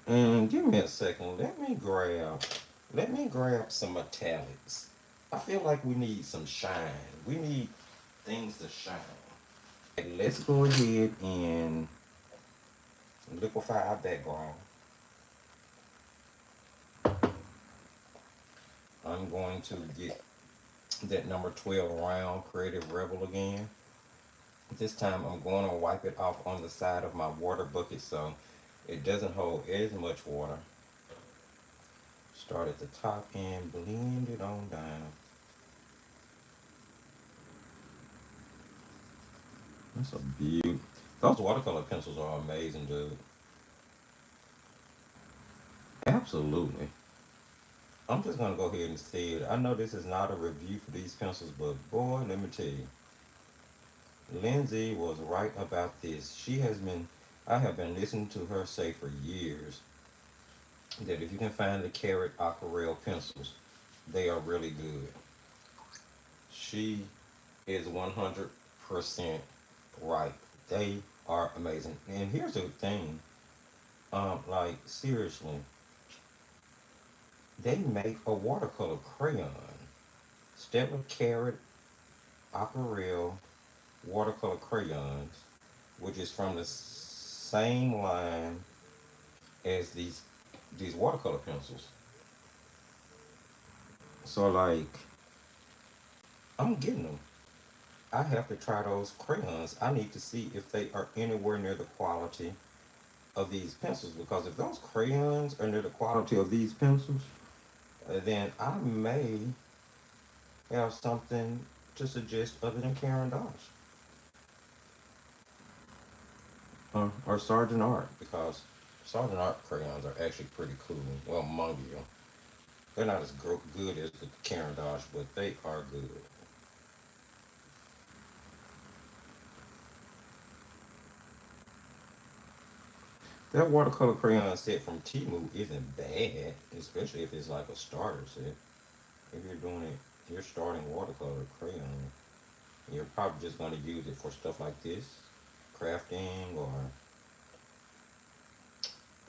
And give me a second. Let me grab some metallics. I feel like we need some shine. We need things to shine. Okay, let's go ahead and liquefy our background. I'm going to get that number 12 round Creative Rebel again. This time I'm going to wipe it off on the side of my water bucket so it doesn't hold as much water. Start at the top and blend it on down. That's a beaut. Those watercolor pencils are amazing, dude. Absolutely. I'm just gonna go ahead and say it. I know this is not a review for these pencils, but boy, let me tell you, Lindsay was right about this. I have been listening to her say for years that if you can find the Carrot Aquarelle pencils, they are really good. She is 100% right. They are amazing. And here's the thing, like seriously, they make a watercolor crayon. Stella Carrot Aquarelle watercolor crayons, which is from the same line as these watercolor pencils. So like, I'm getting them. I have to try those crayons. I need to see if they are anywhere near the quality of these pencils, because if those crayons are near the quality of these pencils, then I may have something to suggest other than Karen Dodge or Sergeant Art, because Sergeant Art crayons are actually pretty cool. Well, among you, they're not as good as the Karen Dodge, but they are good. That watercolor crayon set from Timu isn't bad, especially if it's like a starter set. If you're doing it, you're starting watercolor crayon, you're probably just going to use it for stuff like this, crafting or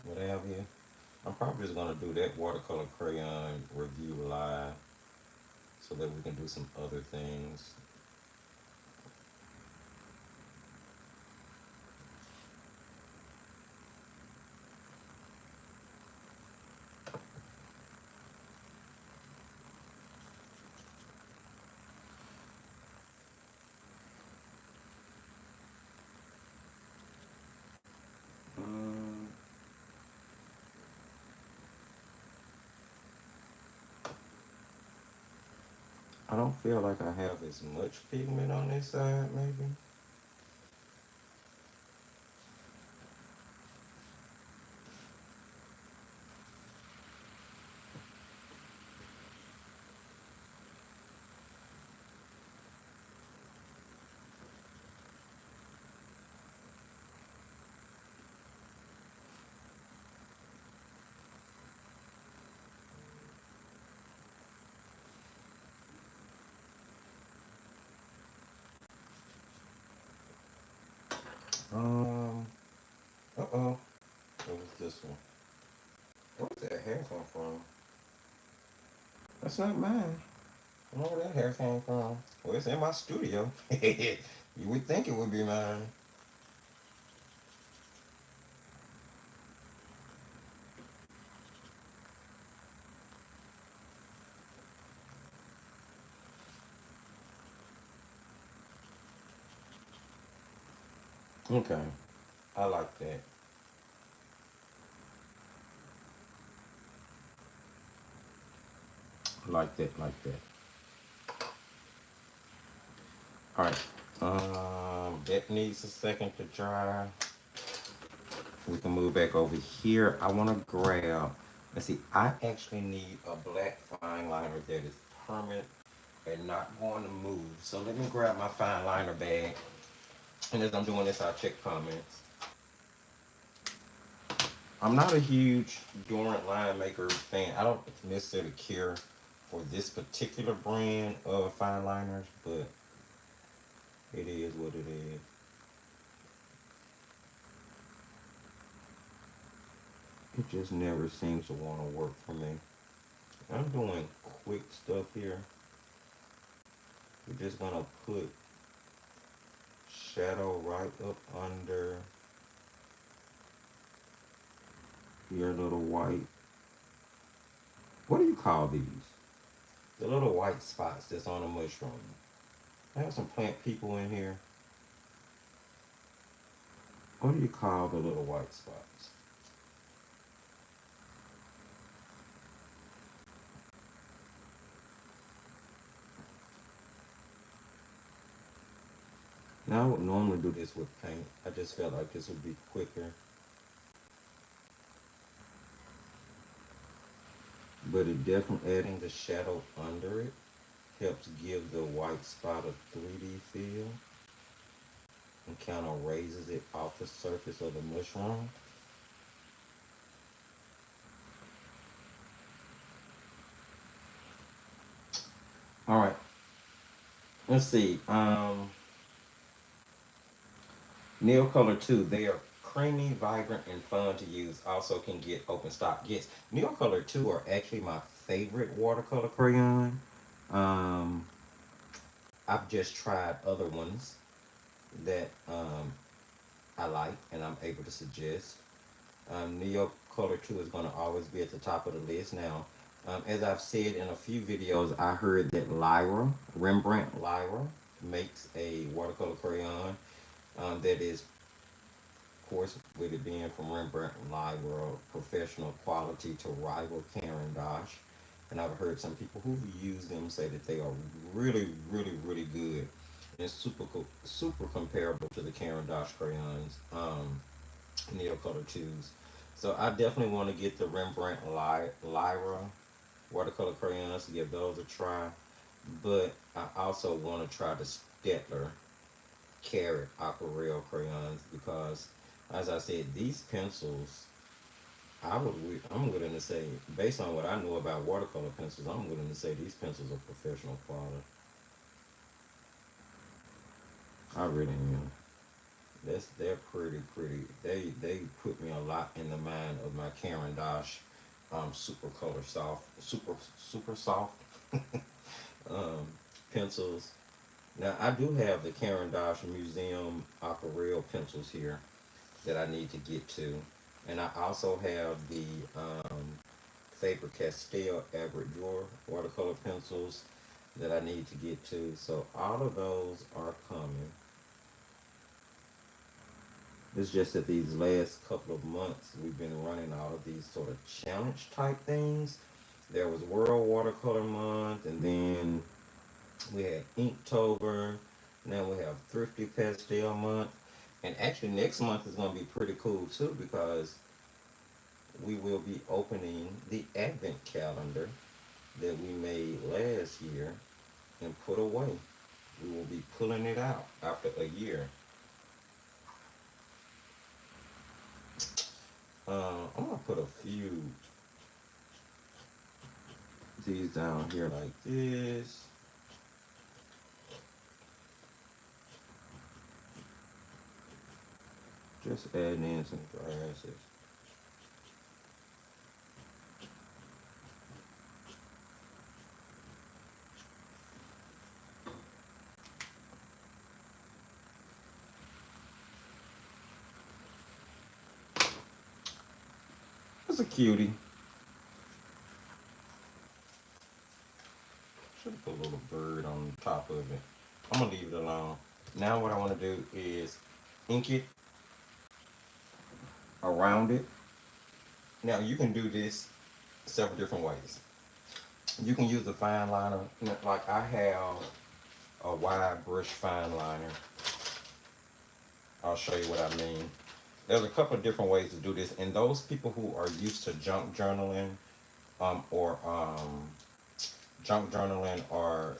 what have you. I'm probably just going to do that watercolor crayon review live so that we can do some other things. Um, I don't feel like I have as much pigment on this side, maybe. Um, uh-oh. What was this one? Where's that hair come from? That's not mine. I don't know where that hair came from. Well, it's in my studio. You would think it would be mine. Okay, I like that. Like that, like that. All right. That needs a second to dry. We can move back over here. I want to grab. Let's see. I actually need a black fine liner that is permanent and not going to move. So let me grab my fine liner bag. And as I'm doing this, I'll check comments. I'm not a huge Durant line maker fan. I don't necessarily care for this particular brand of fine liners, but it is what it is. It just never seems to want to work for me. I'm doing quick stuff here. We're just gonna put shadow right up under your little white. What do you call these? The little white spots that's on the mushroom. I have some plant people in here. What do you call the little white spots? Now I would normally do this with paint. I just felt like this would be quicker. But it definitely adding the shadow under it helps give the white spot a 3D feel and kind of raises it off the surface of the mushroom. All right, let's see. Neocolor 2, they are creamy, vibrant, and fun to use. Also can get open stock. Yes, Neocolor 2 are actually my favorite watercolor crayon. Um, I've just tried other ones that I like and I'm able to suggest. Neo Color 2 is going to always be at the top of the list. Now, as I've said in a few videos, I heard that Rembrandt Lyra, makes a watercolor crayon that is, of course, with it being from Rembrandt Lyra, professional quality to rival Caran d'Ache. And I've heard some people who've used them say that they are really, really, really good and super comparable to the Caran d'Ache crayons. Neocolor twos. So I definitely want to get the Rembrandt Lyra watercolor crayons to give those a try. But I also want to try the Stettler Carrot Aquarelle crayons because, as I said, these pencils, I'm willing to say, based on what I know about watercolor pencils, I'm willing to say these pencils are professional quality. I really am. They're pretty. They put me a lot in the mind of my Caran d'Ache super color soft super soft um, pencils. Now I do have the Caran d'Ache Museum Aquarelle pencils here that I need to get to, and I also have the Faber-Castell Average watercolor pencils that I need to get to. So all of those are coming. It's just that these last couple of months we've been running all of these sort of challenge type things. There was World Watercolor Month, and then we had Inktober. Now we have Thrifty Pastel Month, and actually next month is going to be pretty cool too because we will be opening the Advent calendar that we made last year and put away. We will be pulling it out after a year. I'm gonna put a few these down here like this. Just adding in some grasses. That's a cutie. Should have put a little bird on top of it. I'm gonna leave it alone. Now what I want to do is ink it around it. Now you can do this several different ways. You can use a fine liner, like I have a wide brush fine liner. I'll show you what I mean. There's a couple of different ways to do this, and those people who are used to or junk journaling or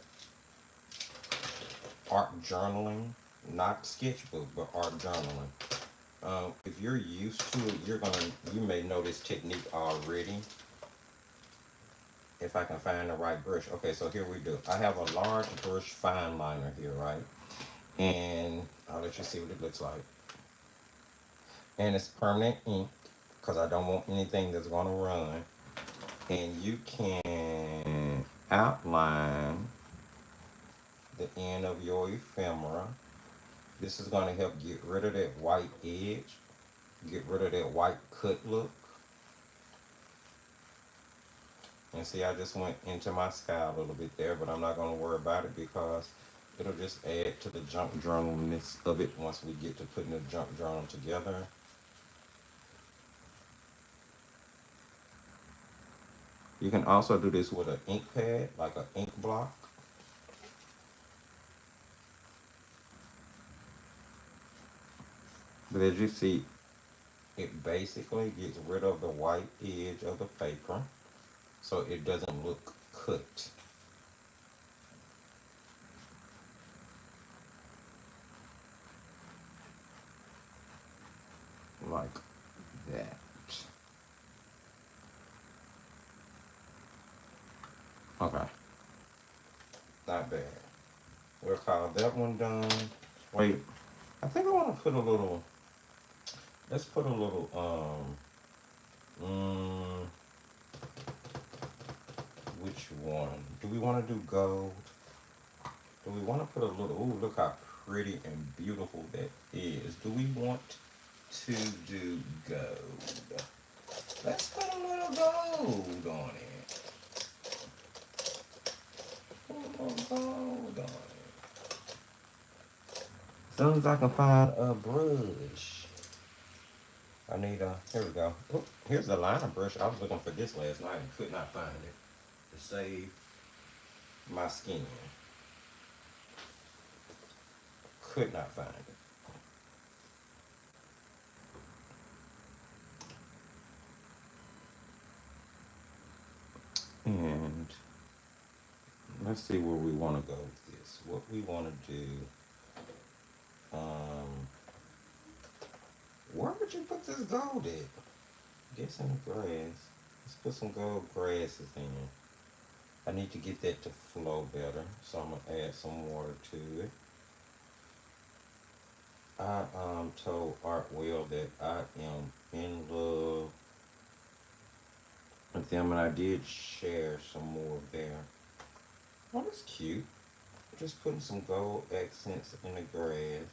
art journaling, not sketchbook, but art journaling. If you're used to it, you may know this technique already. If I can find the right brush. Okay, so here we do. I have a large brush fine liner here, right? And I'll let you see what it looks like. And it's permanent ink because I don't want anything that's going to run. And you can outline the end of your ephemera. This is going to help get rid of that white edge, get rid of that white cut look. And see, I just went into my sky a little bit there, but I'm not going to worry about it because it'll just add to the junk journalness of it once we get to putting the junk journal together. You can also do this with an ink pad, like an ink block. But as you see, it basically gets rid of the white edge of the paper so it doesn't look cut like that. Okay, not bad. We'll call that one done. Wait, I think I want to put a little, let's put a little, which one? Do we want to do gold? Do we want to put a little, ooh, look how pretty and beautiful that is. Do we want to do gold? Let's put a little gold on it. Put a little gold on it. As soon as I can find a brush. I need a, here we go. Oh, here's the liner brush. I was looking for this last night and could not find it to save my skin. Could not find it. And let's see where we want to go with this. What we want to do. Um, where would you put this gold at? Guess in the grass. Let's put some gold grasses in. I need to get that to flow better, so I'm gonna add some water to it. I told Artwell that I am in love with them, and I did share some more there. Oh, that's cute. Just putting some gold accents in the grass.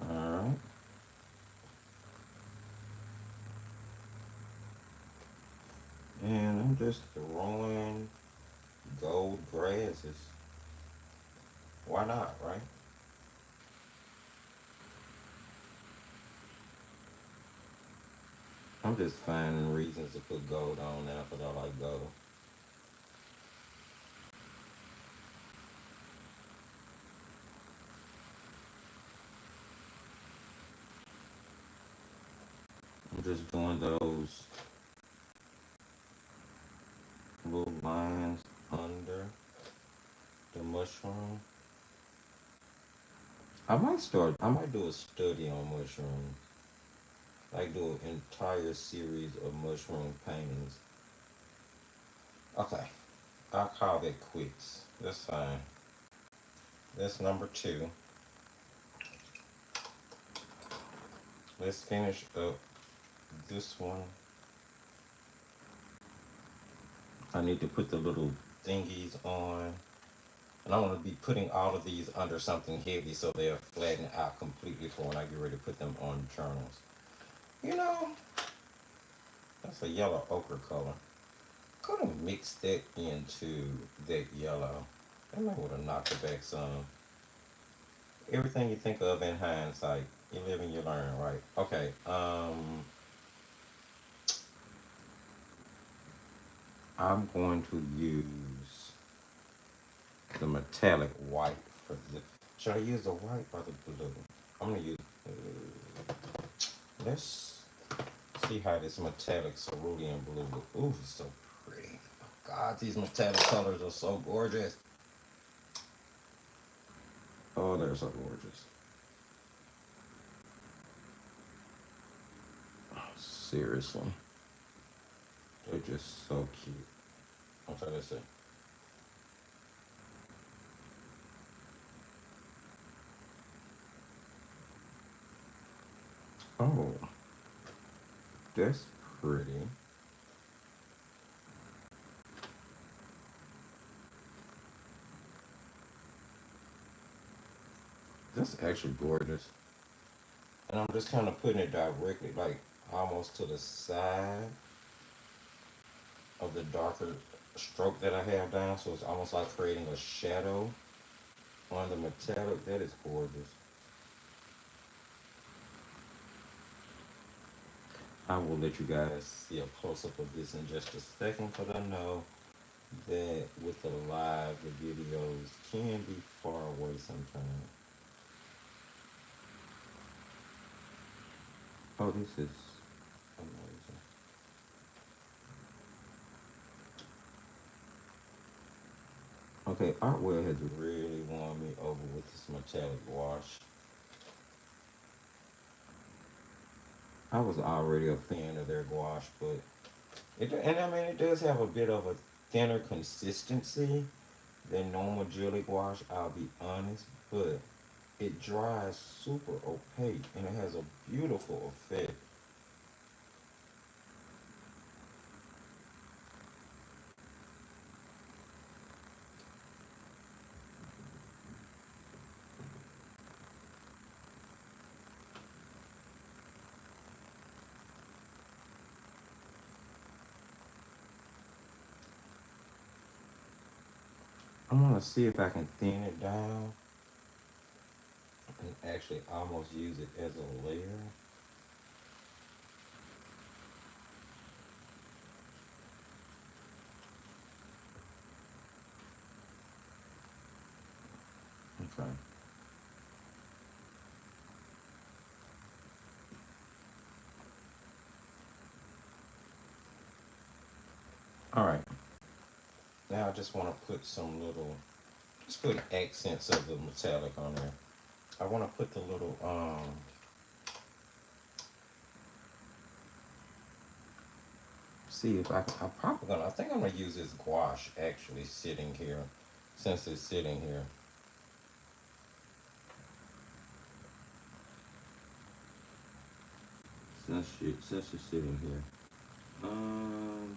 Alright. And I'm just throwing gold grasses. Why not, right? I'm just finding reasons to put gold on now because I like gold. I'm just doing those little lines under the mushroom. I might do a study on mushrooms. Like do an entire series of mushroom paintings. Okay, I'll call that quits. That's fine. That's number two. Let's finish up this one. I need to put the little thingies on. And I want to be putting all of these under something heavy so they'll flatten out completely for when I get ready to put them on journals. You know, that's a yellow ochre color. Could have mixed that into that yellow. That might would have knocked it back some. Everything you think of in hindsight, you live and you learn, right? Okay. I'm going to use the metallic white for the. Should I use the white or the blue? I'm gonna use. Let's see how this metallic cerulean blue look. Ooh, it's so pretty. Oh God, these metallic colors are so gorgeous. Oh, they're so gorgeous. Seriously, they're just so cute. I'm trying to say. Oh, that's pretty. That's actually gorgeous. And I'm just kind of putting it directly, like almost to the side of the darker stroke that I have down. So it's almost like creating a shadow on the metallic. That is gorgeous. I will let you guys see a close-up of this in just a second, because I know that with the live, the videos can be far away sometimes. Oh, this is amazing. Okay, Artwell has really won me over with this metallic wash. I was already a fan of their gouache, but and I mean it does have a bit of a thinner consistency than normal jelly gouache. I'll be honest, but it dries super opaque and it has a beautiful effect. I'm gonna see if I can thin it down and actually almost use it as a layer. Okay. All right. Now I just want to put some little, just put accents of the metallic on there. I want to put the little, see if I'm probably gonna, I think I'm gonna use this gouache actually sitting here, since it's sitting here. Since it's sitting here. Um,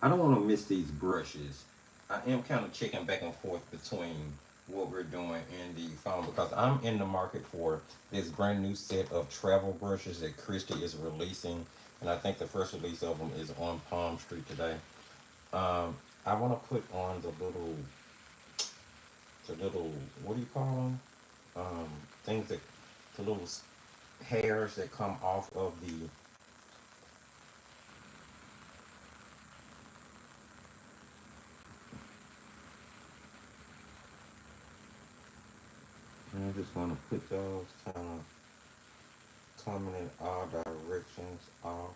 I don't want to miss these brushes. I am kind of checking back and forth between what we're doing in the phone, because I'm in the market for this brand new set of travel brushes that Christy is releasing, and I think the first release of them is on Palm Street today. Um, I want to put on the little, what do you call them? Things that, the little hairs that come off of the, and I just want to put those kind of coming in all directions off.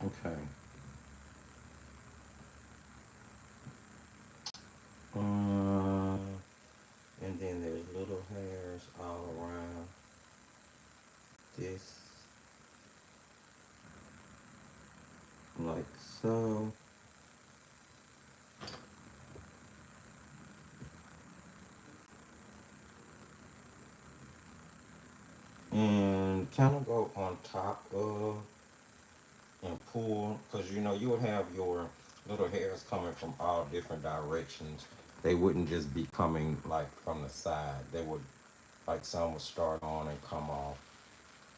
Okay. Um, and then there's little hairs all around this, like so. And kind of go on top of and pull, because you know you would have your little hairs coming from all different directions. They wouldn't just be coming like from the side. They would, like some would start on and come off.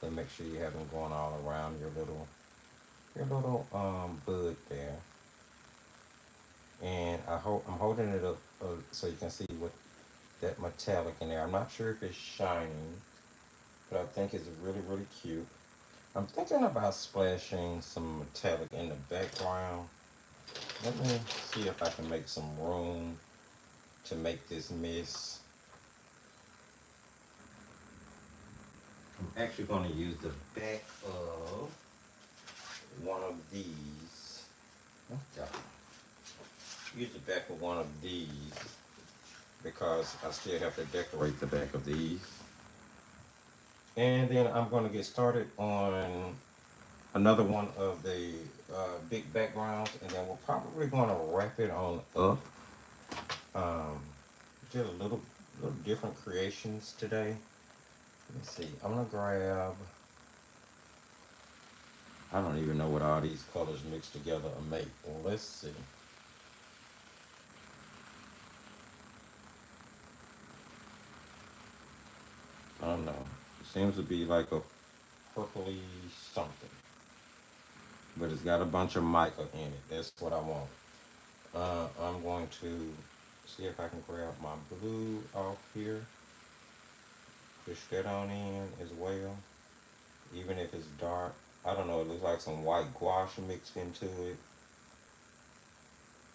Then make sure you have them going all around your little bud there. And I'm holding it up so you can see what that metallic in there. I'm not sure if it's shining, but I think it's really, really cute. I'm thinking about splashing some metallic in the background. Let me see if I can make some room to make this mess. I'm actually going to use the back of one of these. Okay. Use the back of one of these because I still have to decorate the back of these. And then I'm going to get started on another one of the big backgrounds, and then we're probably going to wrap it on up. Um, did a little different creations today. Let me see. I'm gonna grab. I don't even know what all these colors mixed together are make. Well, let's see. I don't know. It seems to be like a purpley something, but it's got a bunch of mica in it. That's what I want. I'm going to see if I can grab my blue off here. Push that on in as well. Even if it's dark. I don't know. It looks like some white gouache mixed into it.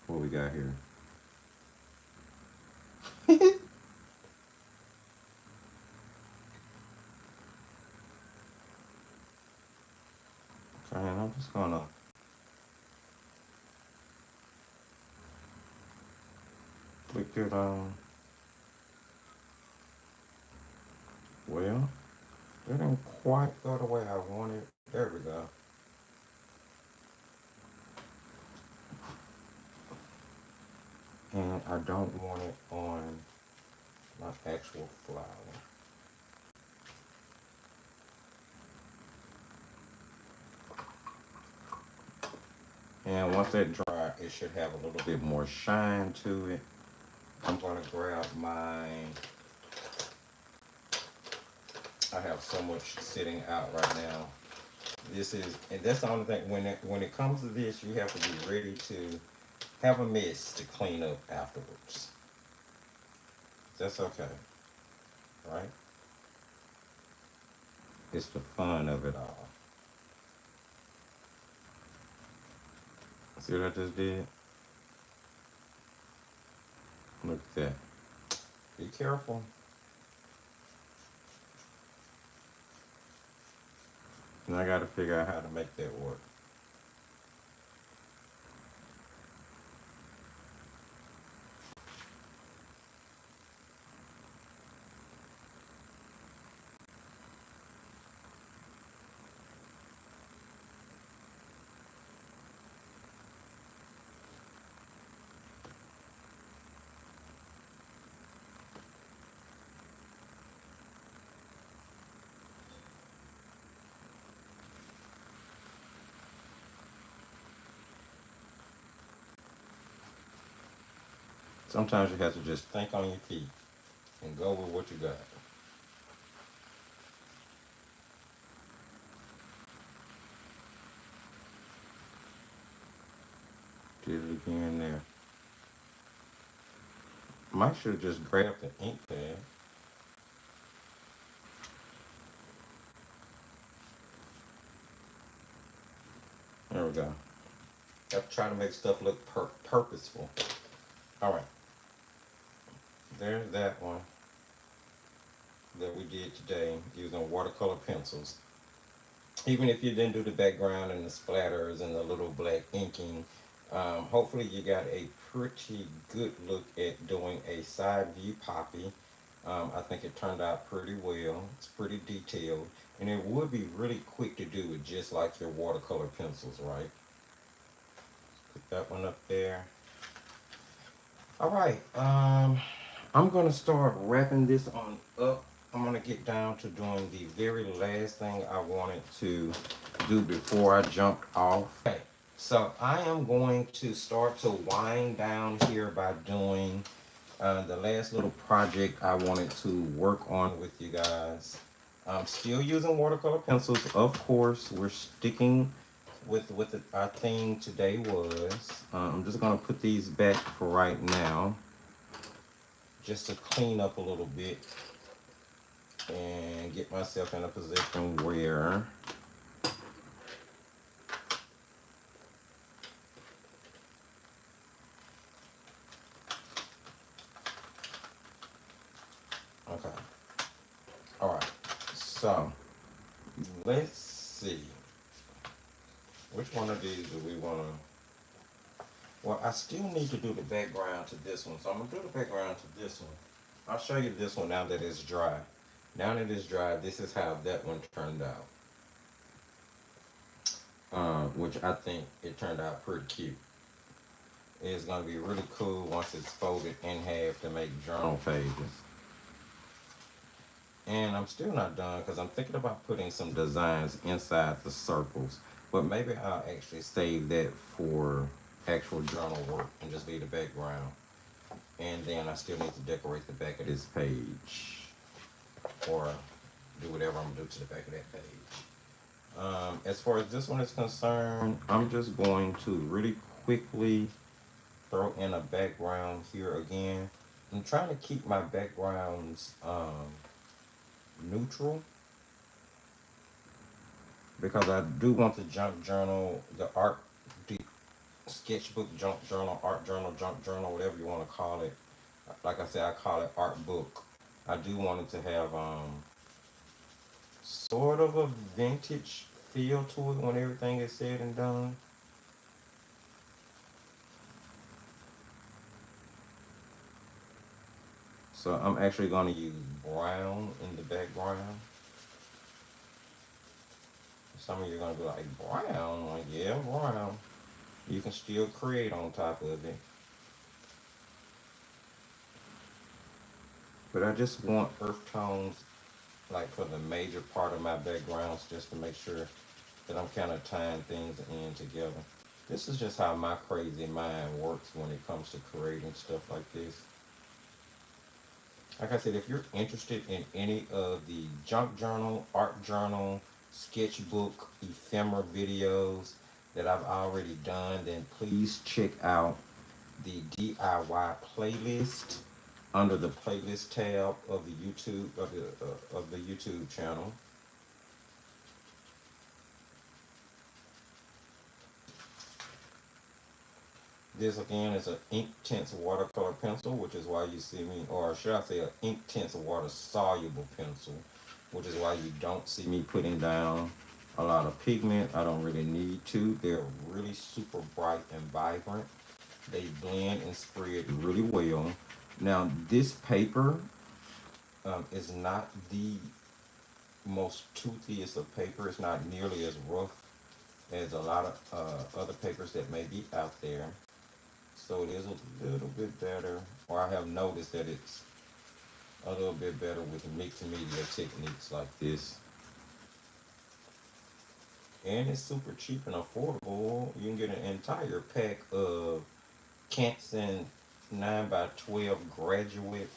What we got here? Okay, and I'm just gonna click it on. Well, it didn't quite go the way I wanted. There we go. And I don't want it on my actual flower. And once that dry, it should have a little bit more shine to it. I'm gonna grab my, I have so much sitting out right now. This is, and that's the only thing, when it comes to this, you have to be ready to have a mess to clean up afterwards. That's okay, right? It's the fun of it all. See what I just did? Look at that. Be careful. And I gotta figure out how to make that work. Sometimes you have to just think on your feet and go with what you got. Did it again there. Might should have just grabbed the ink pad. There we go. Got to try to make stuff look purposeful. All right. There's that one that we did today using watercolor pencils. Even if you didn't do the background and the splatters and the little black inking, hopefully you got a pretty good look at doing a side view poppy. I think it turned out pretty well. It's pretty detailed, and it would be really quick to do it just like your watercolor pencils, right? Put that one up there. All right, I'm gonna start wrapping this on up. I'm gonna get down to doing the very last thing I wanted to do before I jumped off. Okay, so I am going to start to wind down here by doing the last little project I wanted to work on with you guys. I'm still using watercolor pencils, of course. We're sticking with what our theme today was. I'm just gonna put these back for right now, just to clean up a little bit and get myself in a position where okay. All right. So let's see. Which one of these do we want to? Well, I still need to do the background to this one, so I'm gonna do the background to this one. I'll show you this one now that it's dry. Now that it's dry, this is how that one turned out. Which I think it turned out pretty cute. It's going to be really cool once it's folded in half to make journal pages. And I'm still not done because I'm thinking about putting some designs inside the circles. But maybe I'll actually save that for actual journal work and just leave the background. And then I still need to decorate the back of this page. Or do whatever I'm going to do to the back of that page. As far as this one is concerned, I'm just going to really quickly throw in a background here again. I'm trying to keep my backgrounds neutral because I do want the junk journal, the sketchbook junk journal, art journal, junk journal, whatever you want to call it. Like I said, I call it art book. I do want it to have sort of a vintage feel to it when everything is said and done. So I'm actually going to use brown in the background. Some of you are going to be like, brown? Like, yeah, brown. You can still create on top of it. But I just want earth tones like for the major part of my backgrounds just to make sure that I'm kind of tying things in together. This is just how my crazy mind works when it comes to creating stuff like this. Like I said, if you're interested in any of the junk journal, art journal, sketchbook, ephemera videos that I've already done, then please check out the DIY playlist under the playlist tab of the YouTube channel. This again is an Inktense watercolor pencil, which is why you see me, or should I say an Inktense water soluble pencil, which is why you don't see me putting down a lot of pigment. I don't really need to. They're really super bright and vibrant. They blend and spread really well. Now this paper is not the most toothiest of paper. It's not nearly as rough as a lot of other papers that may be out there. So it is a little bit better, or I have noticed that it's a little bit better with mixed media techniques like this. And it's super cheap and affordable. You can get an entire pack of Canson 9x12 graduate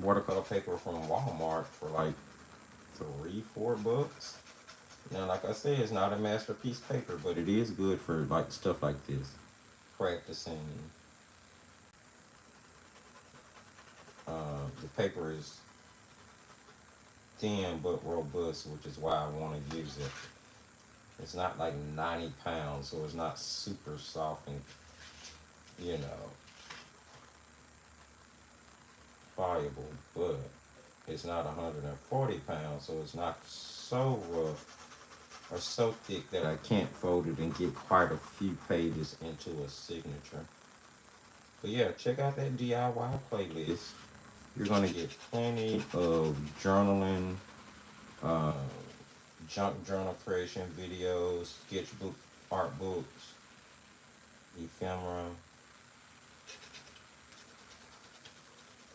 watercolor paper from Walmart for like $3-4. Now, like I said, it's not a masterpiece paper, but it is good for like stuff like this, practicing. The paper is thin but robust, which is why I want to use it. It's not like 90 pounds, so it's not super soft and, you know, pliable, but it's not 140 pounds, so it's not so rough or so thick that I can't fold it and get quite a few pages into a signature. But yeah, check out that DIY playlist. You're going to get plenty of journaling, uh, junk journal creation videos, sketchbook, art books, ephemera,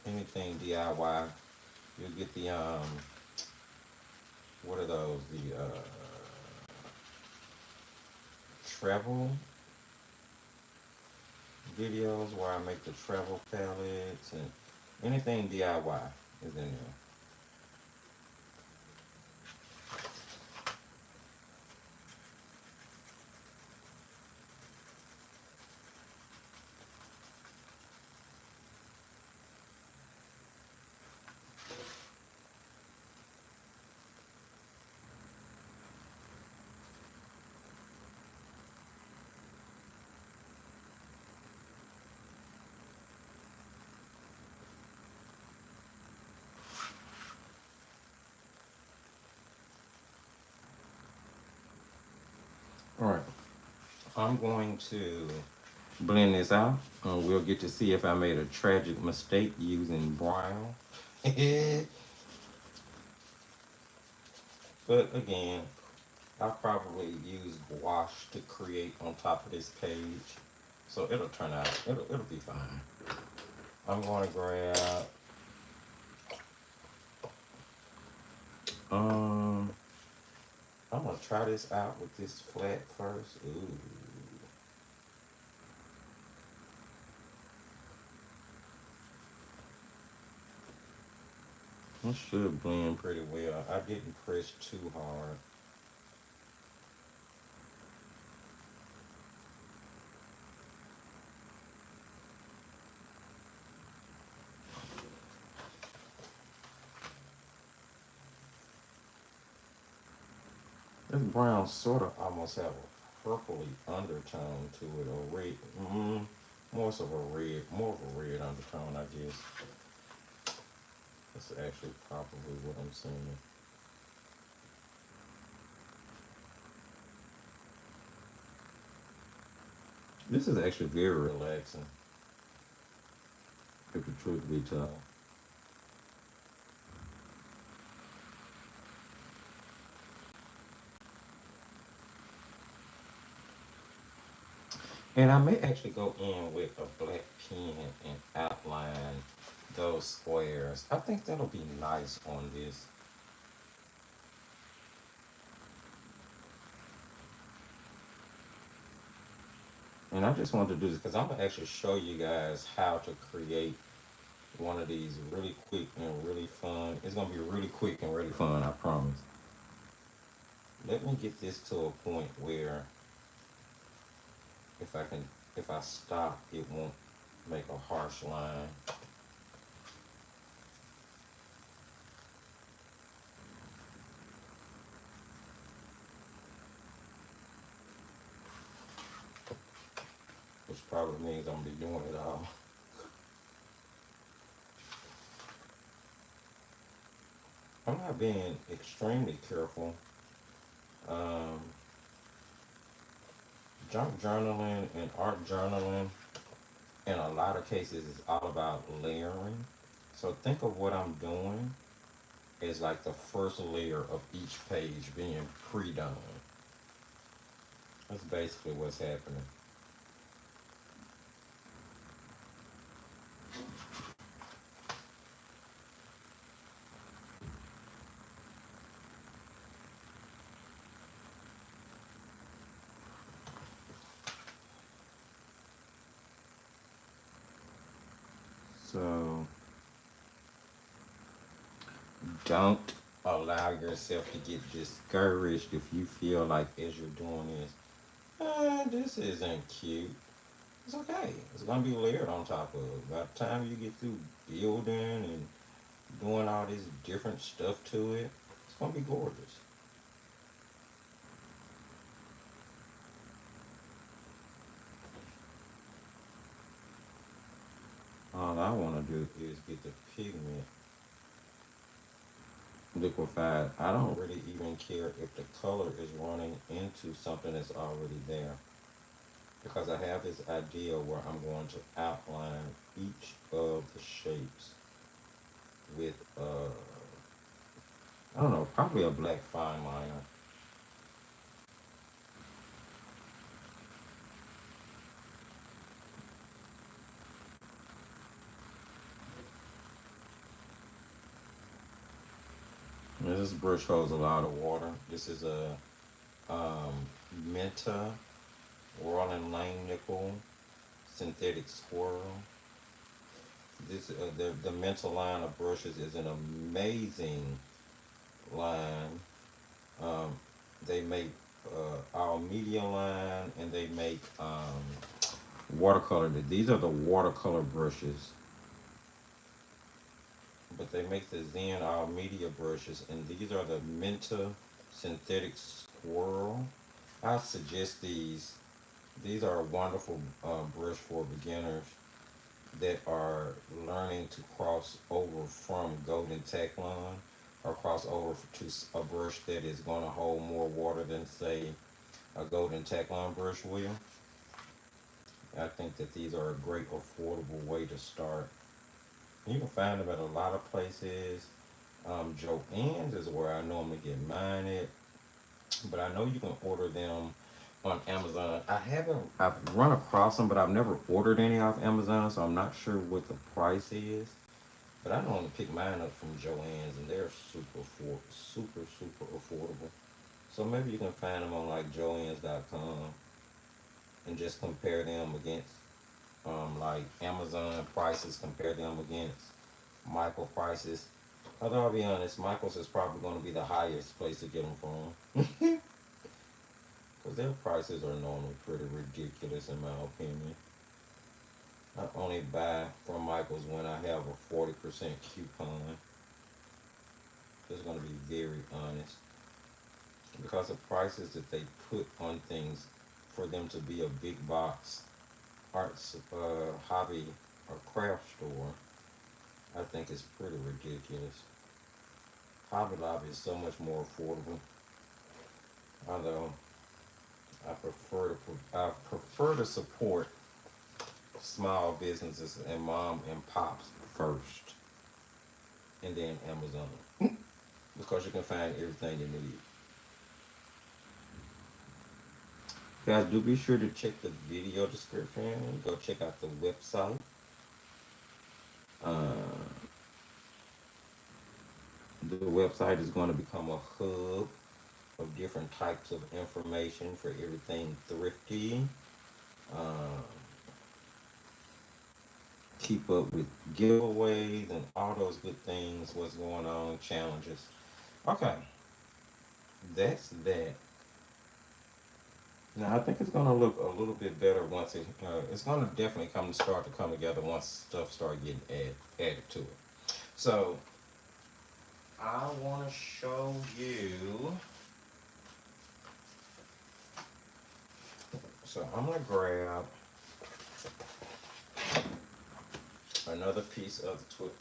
anything DIY. You'll get the, what are those? The travel videos where I make the travel palettes and anything DIY is in there. All right, I'm going to blend this out. We'll get to see if I made a tragic mistake using brown. But again, I'll probably use gouache to create on top of this page. So it'll turn out, it'll be fine. I'm going to grab, um, I'm going to try this out with this flat first. Ooh. It should blend pretty well. I didn't press too hard. This brown sort of almost have a purpley undertone to it, or red. More so of a red, more of a red undertone, I guess. That's actually probably what I'm seeing. This is actually very relaxing, if the truth be told. And I may actually go in with a black pen and outline those squares. I think that'll be nice on this. And I just wanted to do this because I'm gonna actually show you guys how to create one of these really quick and really fun. It's gonna be really quick and really fun, I promise. Let me get this to a point where if I can, if I stop, it won't make a harsh line. Which probably means I'm gonna be doing it all. I'm not being extremely careful. Um, Junk journaling and art journaling, in a lot of cases, is all about layering. So think of what I'm doing as like the first layer of each page being pre-done. That's basically what's happening. So don't allow yourself to get discouraged if you feel like as you're doing this, this isn't cute. It's okay. It's gonna be layered on top of it. By the time you get through building and doing all this different stuff to it, it's gonna be gorgeous. All I wanna do is get the pigment liquefied. I don't really even care if the color is running into something that's already there, because I have this idea where I'm going to outline each of the shapes with I don't know, probably a black fine liner. Now, this brush holds a lot of water. This is a um, Menta Rolling Lane Nickel Synthetic Swirl. This the Menta line of brushes is an amazing line. Um, they make our media line, and they make watercolor. These are the watercolor brushes, but they make the Zen our media brushes, and these are the Menta Synthetic Swirl. I suggest these. These are a wonderful brush for beginners that are learning to cross over from golden Teclon, or cross over to a brush that is going to hold more water than, say, a golden Teclon brush will. I think that these are a great affordable way to start. You can find them at a lot of places. Joann's is where I normally get mine at, but I know you can order them on Amazon. I've run across them, but I've never ordered any off Amazon, so I'm not sure what the price is. But I normally pick mine up from Joann's, and they're super affordable. So maybe you can find them on like Joann's.com and just compare them against like Amazon prices, compare them against Michael prices. Although I'll be honest, Michael's is probably going to be the highest place to get them from. Because their prices are normally pretty ridiculous in my opinion. I only buy from Michael's when I have a 40% coupon. Just going to be very honest. Because the prices that they put on things for them to be a big box arts, hobby, or craft store, I think it's pretty ridiculous. Hobby Lobby is so much more affordable. Although I prefer to support small businesses and mom and pops first, and then Amazon, because you can find everything you need. Guys, do be sure to check the video description. Go check out the website. Uh, the website is going to become a hub of different types of information for everything thrifty. Uh, keep up with giveaways and all those good things, what's going on, challenges. Okay, that's that. Now I think it's gonna look a little bit better once it's gonna definitely start to come together once stuff start getting added to it. So I want to show you. So I'm gonna grab another piece of the twist,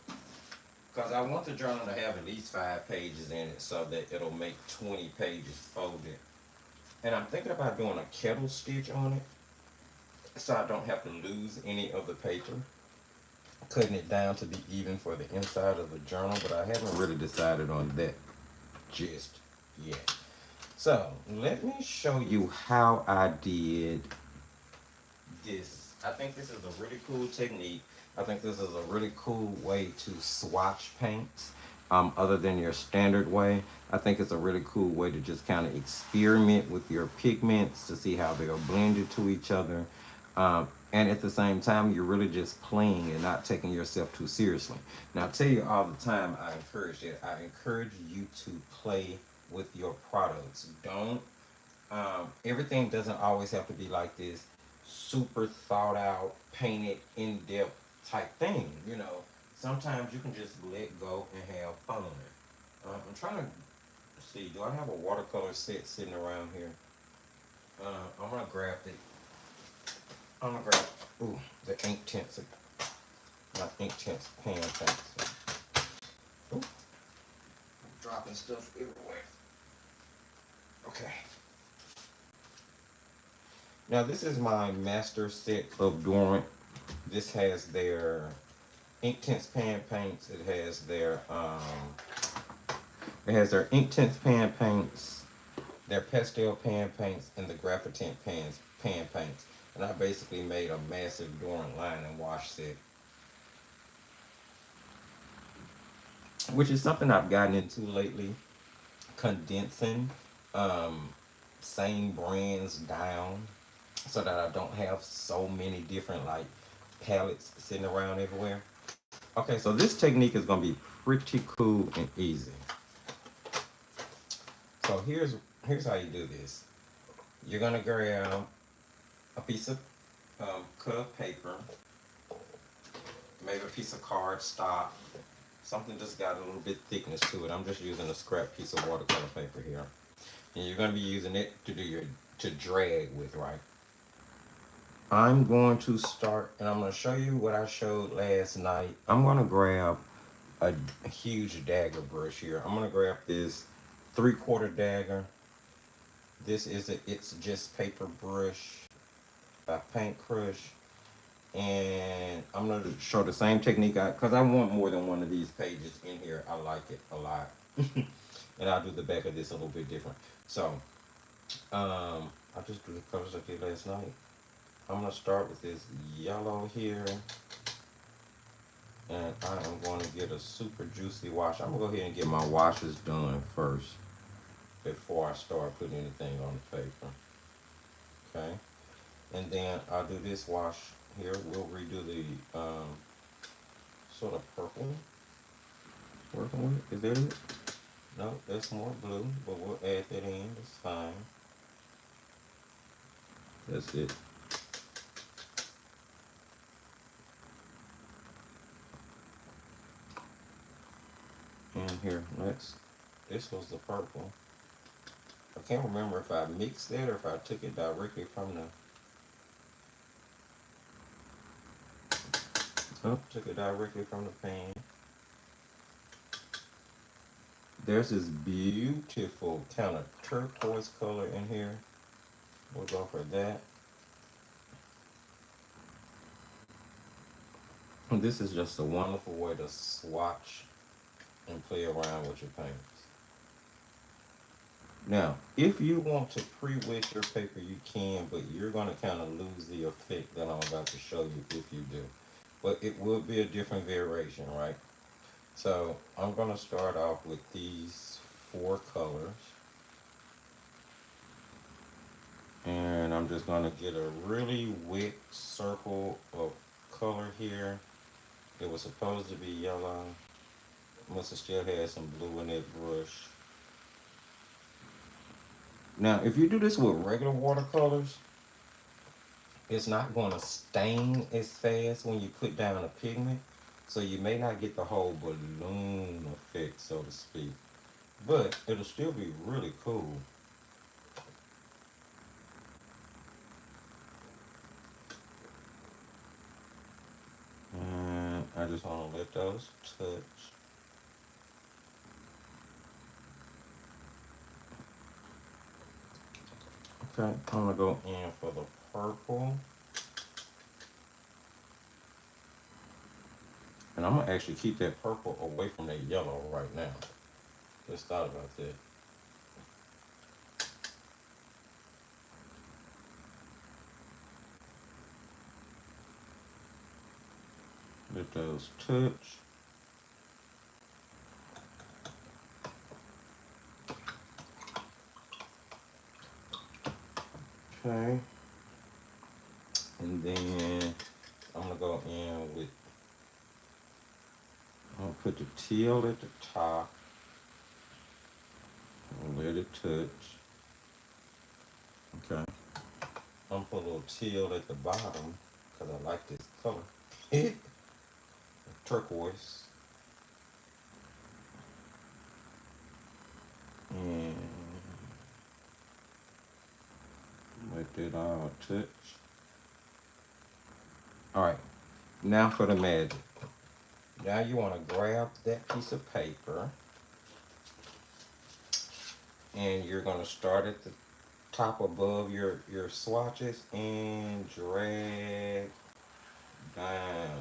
because I want the journal to have at least 5 pages in it so that it'll make 20 pages folded. And I'm thinking about doing a kettle stitch on it so I don't have to lose any of the paper. Cutting it down to be even for the inside of the journal, but I haven't really decided on that just yet. So let me show you how I did this. I think this is a really cool technique. I think this is a really cool way to swatch paints, other than your standard way. I think it's a really cool way to just kind of experiment with your pigments to see how they are blended to each other. And at the same time, you're really just playing and not taking yourself too seriously. Now, I tell you all the time, I encourage you to play with your products. Don't, everything doesn't always have to be like this super thought out, painted, in-depth type thing. You know, sometimes you can just let go and have fun. I'm trying to see, do I have a watercolor set sitting around here? I'm gonna grab the the ink tints, not ink tints, pan tints. Ooh, I'm dropping stuff everywhere. Okay. Now this is my master set of Dorant. This has their ink tints pan paints. It has their ink tints pan paints, their pastel pan paints, and the graphitint pan paints. And I basically made a massive Dorant line and wash set, which is something I've gotten into lately, condensing same brands down so that I don't have so many different like palettes sitting around everywhere. Okay, so this technique is going to be pretty cool and easy. So here's how you do this. You're going to grab a piece of cut up paper, maybe a piece of cardstock, something just got a little bit thickness to it. I'm just using a scrap piece of watercolor paper here, and you're going to be using it to drag with, right? I'm going to start, and I'm going to show you what I showed last night. I'm going to grab a huge dagger brush here. I'm going to grab this 3/4 dagger. This is It's Just Paper brush by Paint Crush, and I'm going to show the same technique because I want more than one of these pages in here. I like it a lot. And I'll do the back of this a little bit different. So I just do the colors I did last night. I'm gonna start with this yellow here, and I am going to get a super juicy wash. I'm gonna go ahead and get my washes done first before I start putting anything on the paper. Okay, and then I'll do this wash here. We'll redo the sort of purple. Working with it. Is that it? No, that's more blue, but we'll add that in. That's fine. That's it. And here, next, this was the purple. I can't remember if I mixed that or if I took it directly from the. Oh, took it directly from the pan. There's this beautiful kind of turquoise color in here. We'll go for that. And this is just a wonderful way to swatch and play around with your paints. Now, if you want to pre-wet your paper, you can, but you're going to kind of lose the effect that I'm about to show you if you do. But it will be a different variation, right? So I'm going to start off with these 4 colors. And I'm just going to get a really wet circle of color here. It was supposed to be yellow. Must have still had some blue in that brush. Now, if you do this with regular watercolors, it's not going to stain as fast when you put down a pigment. So you may not get the whole balloon effect, so to speak. But it'll still be really cool. And I just want to let those touch. Okay, I'm gonna go in for the purple. And I'm gonna actually keep that purple away from that yellow right now. Just thought about that. Let those touch. Okay. And then I'm gonna go in with, I'm gonna put the teal at the top. Let it touch. Okay. I'm gonna put a little teal at the bottom because I like this color. Turquoise. And let that all touch. Alright, now for the magic. Now you want to grab that piece of paper and you're going to start at the top above your swatches and drag down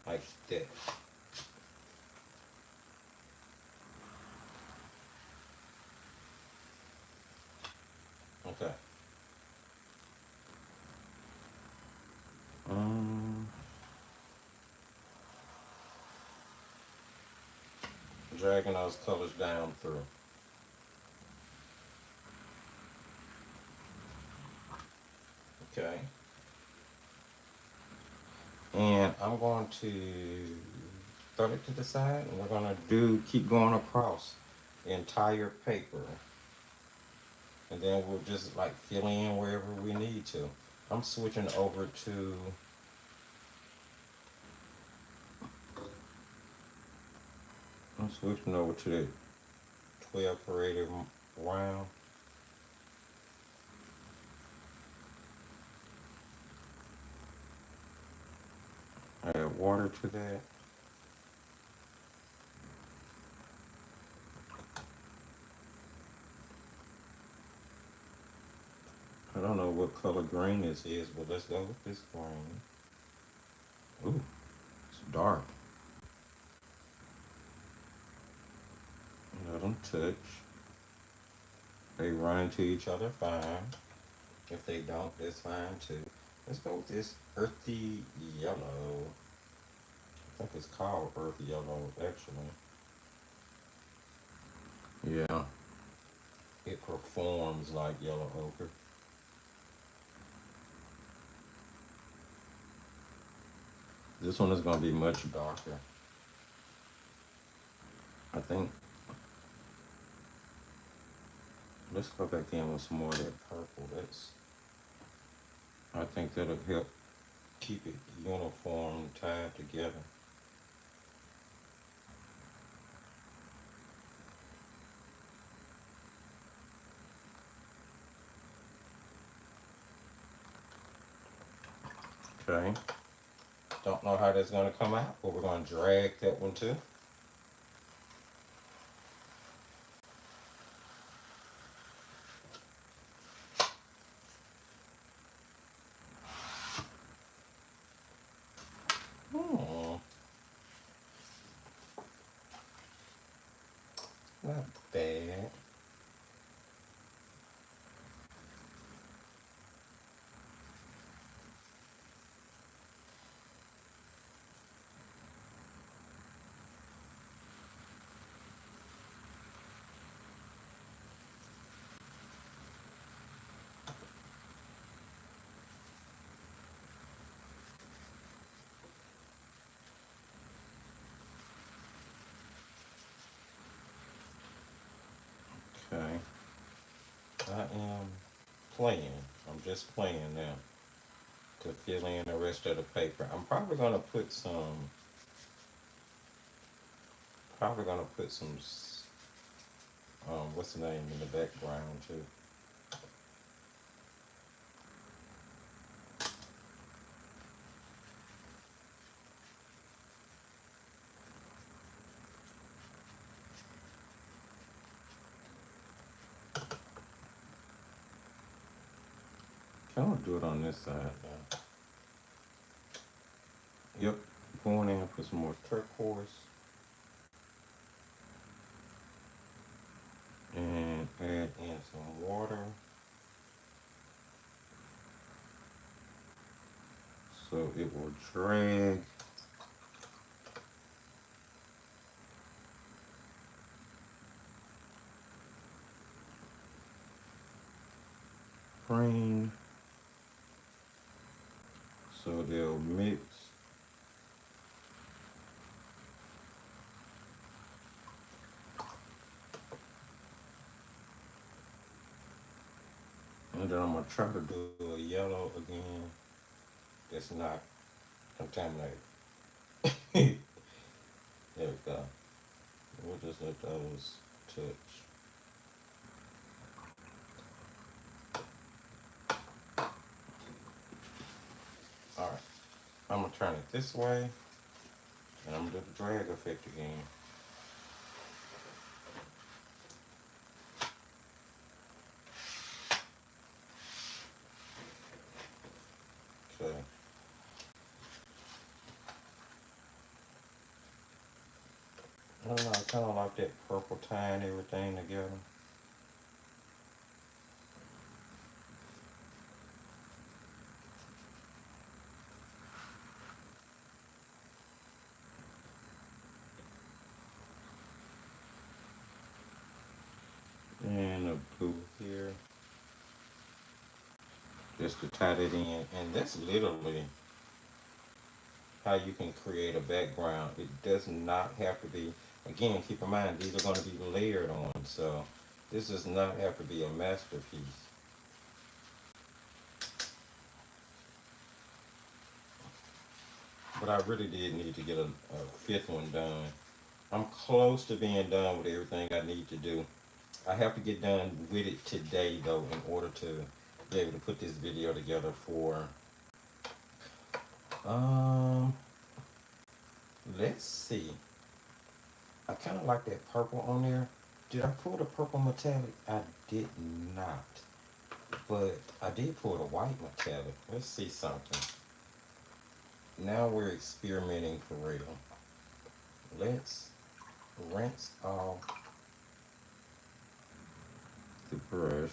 like that. Okay. Dragging those colors down through. Okay. And I'm going to throw it to the side and we're going to keep going across the entire paper. And then we'll just like fill in wherever we need to. I'm switching over to that 12 creative round. Add water to that. I don't know what color green this is, but let's go with this green. Ooh, it's dark. Let them touch. They run into each other fine. If they don't, that's fine too. Let's go with this earthy yellow. I think it's called earthy yellow, actually. Yeah, it performs like yellow ochre. This one is going to be much darker. I think, let's go back in with some more of that purple. I think that'll help keep it uniform, tied together. Okay. Don't know how that's going to come out, but we're going to drag that one too. Hmm, not bad. Okay. I am playing. I'm just playing now to fill in the rest of the paper. I'm probably gonna put some, what's the name in the background too. I'm gonna do it on this side now. Yep. Going in, put some more turquoise and add in some water so it will drag. Cream so they'll mix. And then I'm gonna try to do a yellow again that's not contaminated. There we go. We'll just let those touch. Alright, I'm gonna turn it this way and I'm gonna do the drag effect again. Okay. I don't know, I kinda like that purple tying everything together. And a blue here. Just to tie that in. And that's literally how you can create a background. It does not have to be, again, keep in mind, these are going to be layered on. So this does not have to be a masterpiece. But I really did need to get a fifth one done. I'm close to being done with everything I need to do. I have to get done with it today though in order to be able to put this video together for um let's see. I kinda like that purple on there. Did I pull the purple metallic? I did not. But I did pull the white metallic. Let's see something. Now we're experimenting for real. Let's rinse off the brush.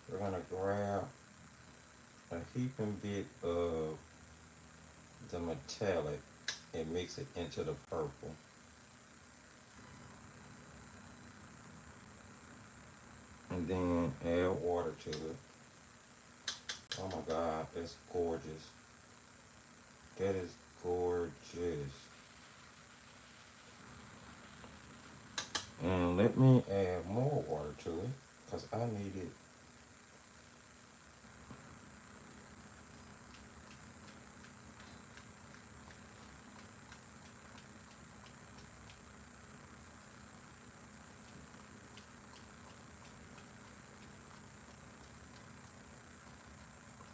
We're going to grab a heaping bit of the metallic and mix it into the purple. And then add water to it. Oh my God, that's gorgeous. That is gorgeous. And let me add more water to it because I need it.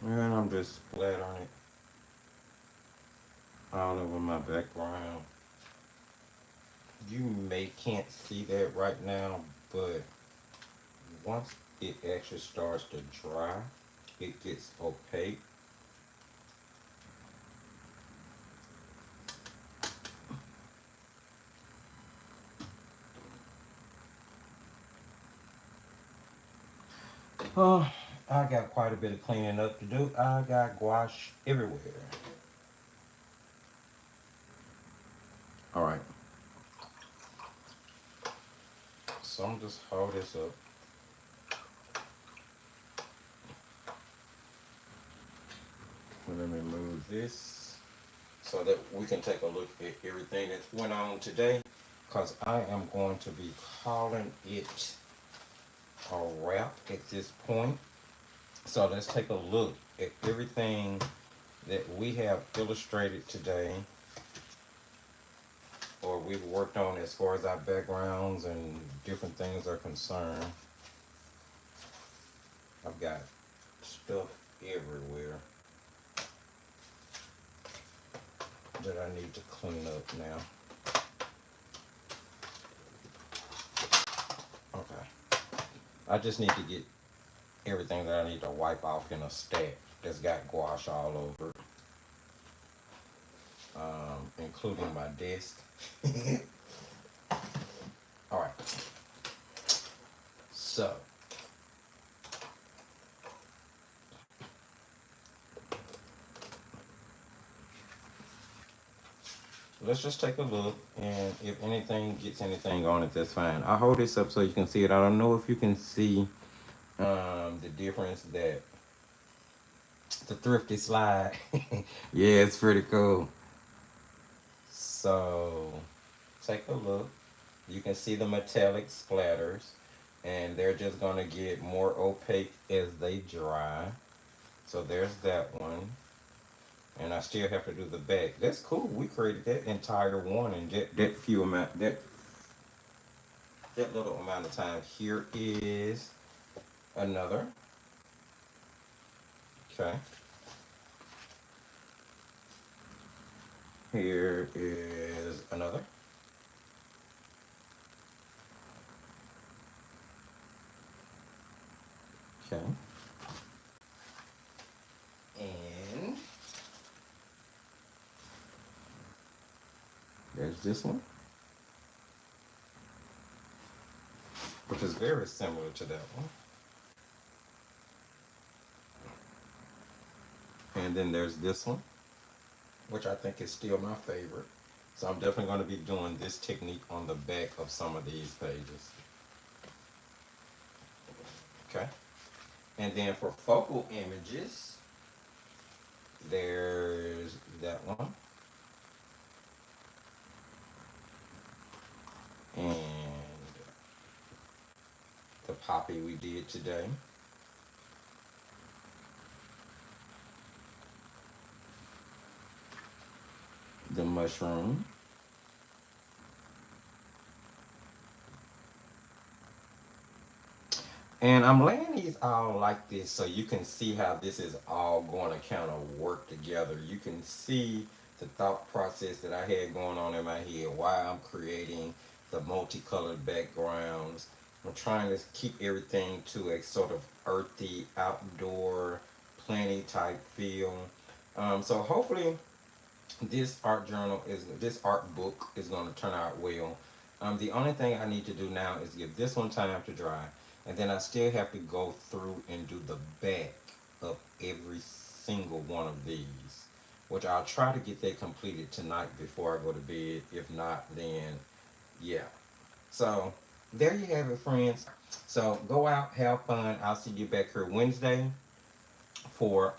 And I'm just splattering it all over my background. You can't see that right now, but once it actually starts to dry, it gets opaque. Oh, I got quite a bit of cleaning up to do. I got gouache everywhere. All right. So I'm just hold this up. Let me move this so that we can take a look at everything that went on today, because I am going to be calling it a wrap at this point. So let's take a look at everything that we have illustrated today, or we've worked on as far as our backgrounds and different things are concerned. I've got stuff everywhere that I need to clean up now. Okay. I just need to get everything that I need to wipe off in a stack that's got gouache all over it. Including my desk. All right. So let's just take a look, and if anything gets anything on it, that's fine. I'll hold this up so you can see it. I don't know if you can see the difference that the thrifty slide. Yeah, it's pretty cool. So take a look. You can see the metallic splatters, and they're just going to get more opaque as they dry. So there's that one. And I still have to do the back. That's cool. We created that entire one in that few amount, that little amount of time. Here is another. Okay. Here is another. Okay. And there's this one, which is very similar to that one. And then there's this one, which I think is still my favorite. So I'm definitely going to be doing this technique on the back of some of these pages. Okay. And then for focal images, there's that one. And the poppy we did today. The mushroom. And I'm laying these all like this so you can see how this is all going to kind of work together. You can see the thought process that I had going on in my head, why I'm creating the multicolored backgrounds. I'm trying to keep everything to a sort of earthy, outdoor, planty type feel. So hopefully this art book is going to turn out well. The only thing I need to do now is give this one time to dry. And then I still have to go through and do the back of every single one of these, which I'll try to get that completed tonight before I go to bed. If not, then yeah. So there you have it, friends. So go out, have fun. I'll see you back here Wednesday for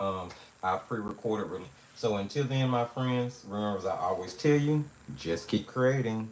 our pre-recorded release. So until then, my friends, remember as I always tell you, just keep creating.